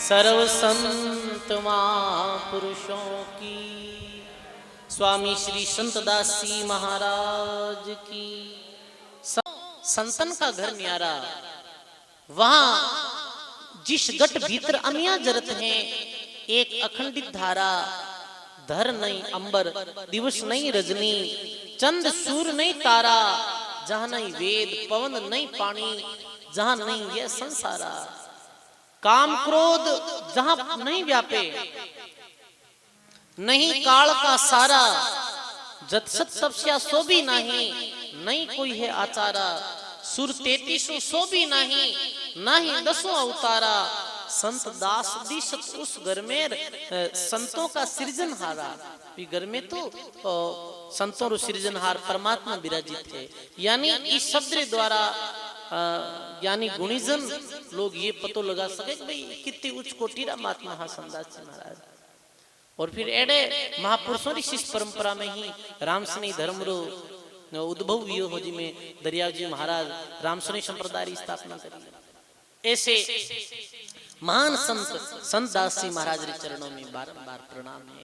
सर्व संत महापुरुषों की, स्वामी श्री संतदास जी महाराज की। संतन का घर न्यारा, वहां जिस गट भीतर अमिया जरत हैं, एक अखंडित धारा, धर नहीं अंबर, दिवस नहीं रजनी, चंद सूर नहीं तारा, जहां नहीं वेद पवन नहीं पानी, जहां नहीं यह संसारा, काम क्रोध जहां नहीं व्यापे, नहीं काल का सारा, जत सत तपस्या सो भी नहीं, नहीं कोई है आचारा, सुर 33 सो भी नहीं, नहीं 10 अवतारा, संत दास दिशत उस घर में संतों का सृजनहारा। घर में तो संतों रो सृजनहार परमात्मा विराजित है। यानी इस शब्द द्वारा यानी गुणीजन लोग ये पतो लगा सके कि भाई कितनी उच्च कोटि रा महात्मा हा संतदास जी महाराज। और फिर एडे महापुरुषों की शिष्य परंपरा में ही रामसनी धर्म रो उद्भव हुई हो, जिसमें दरिया जी महाराज रामसनी संप्रदाय की स्थापना करी। ऐसे महान संत संतदास जी महाराज के चरणों में बार बार प्रणाम है।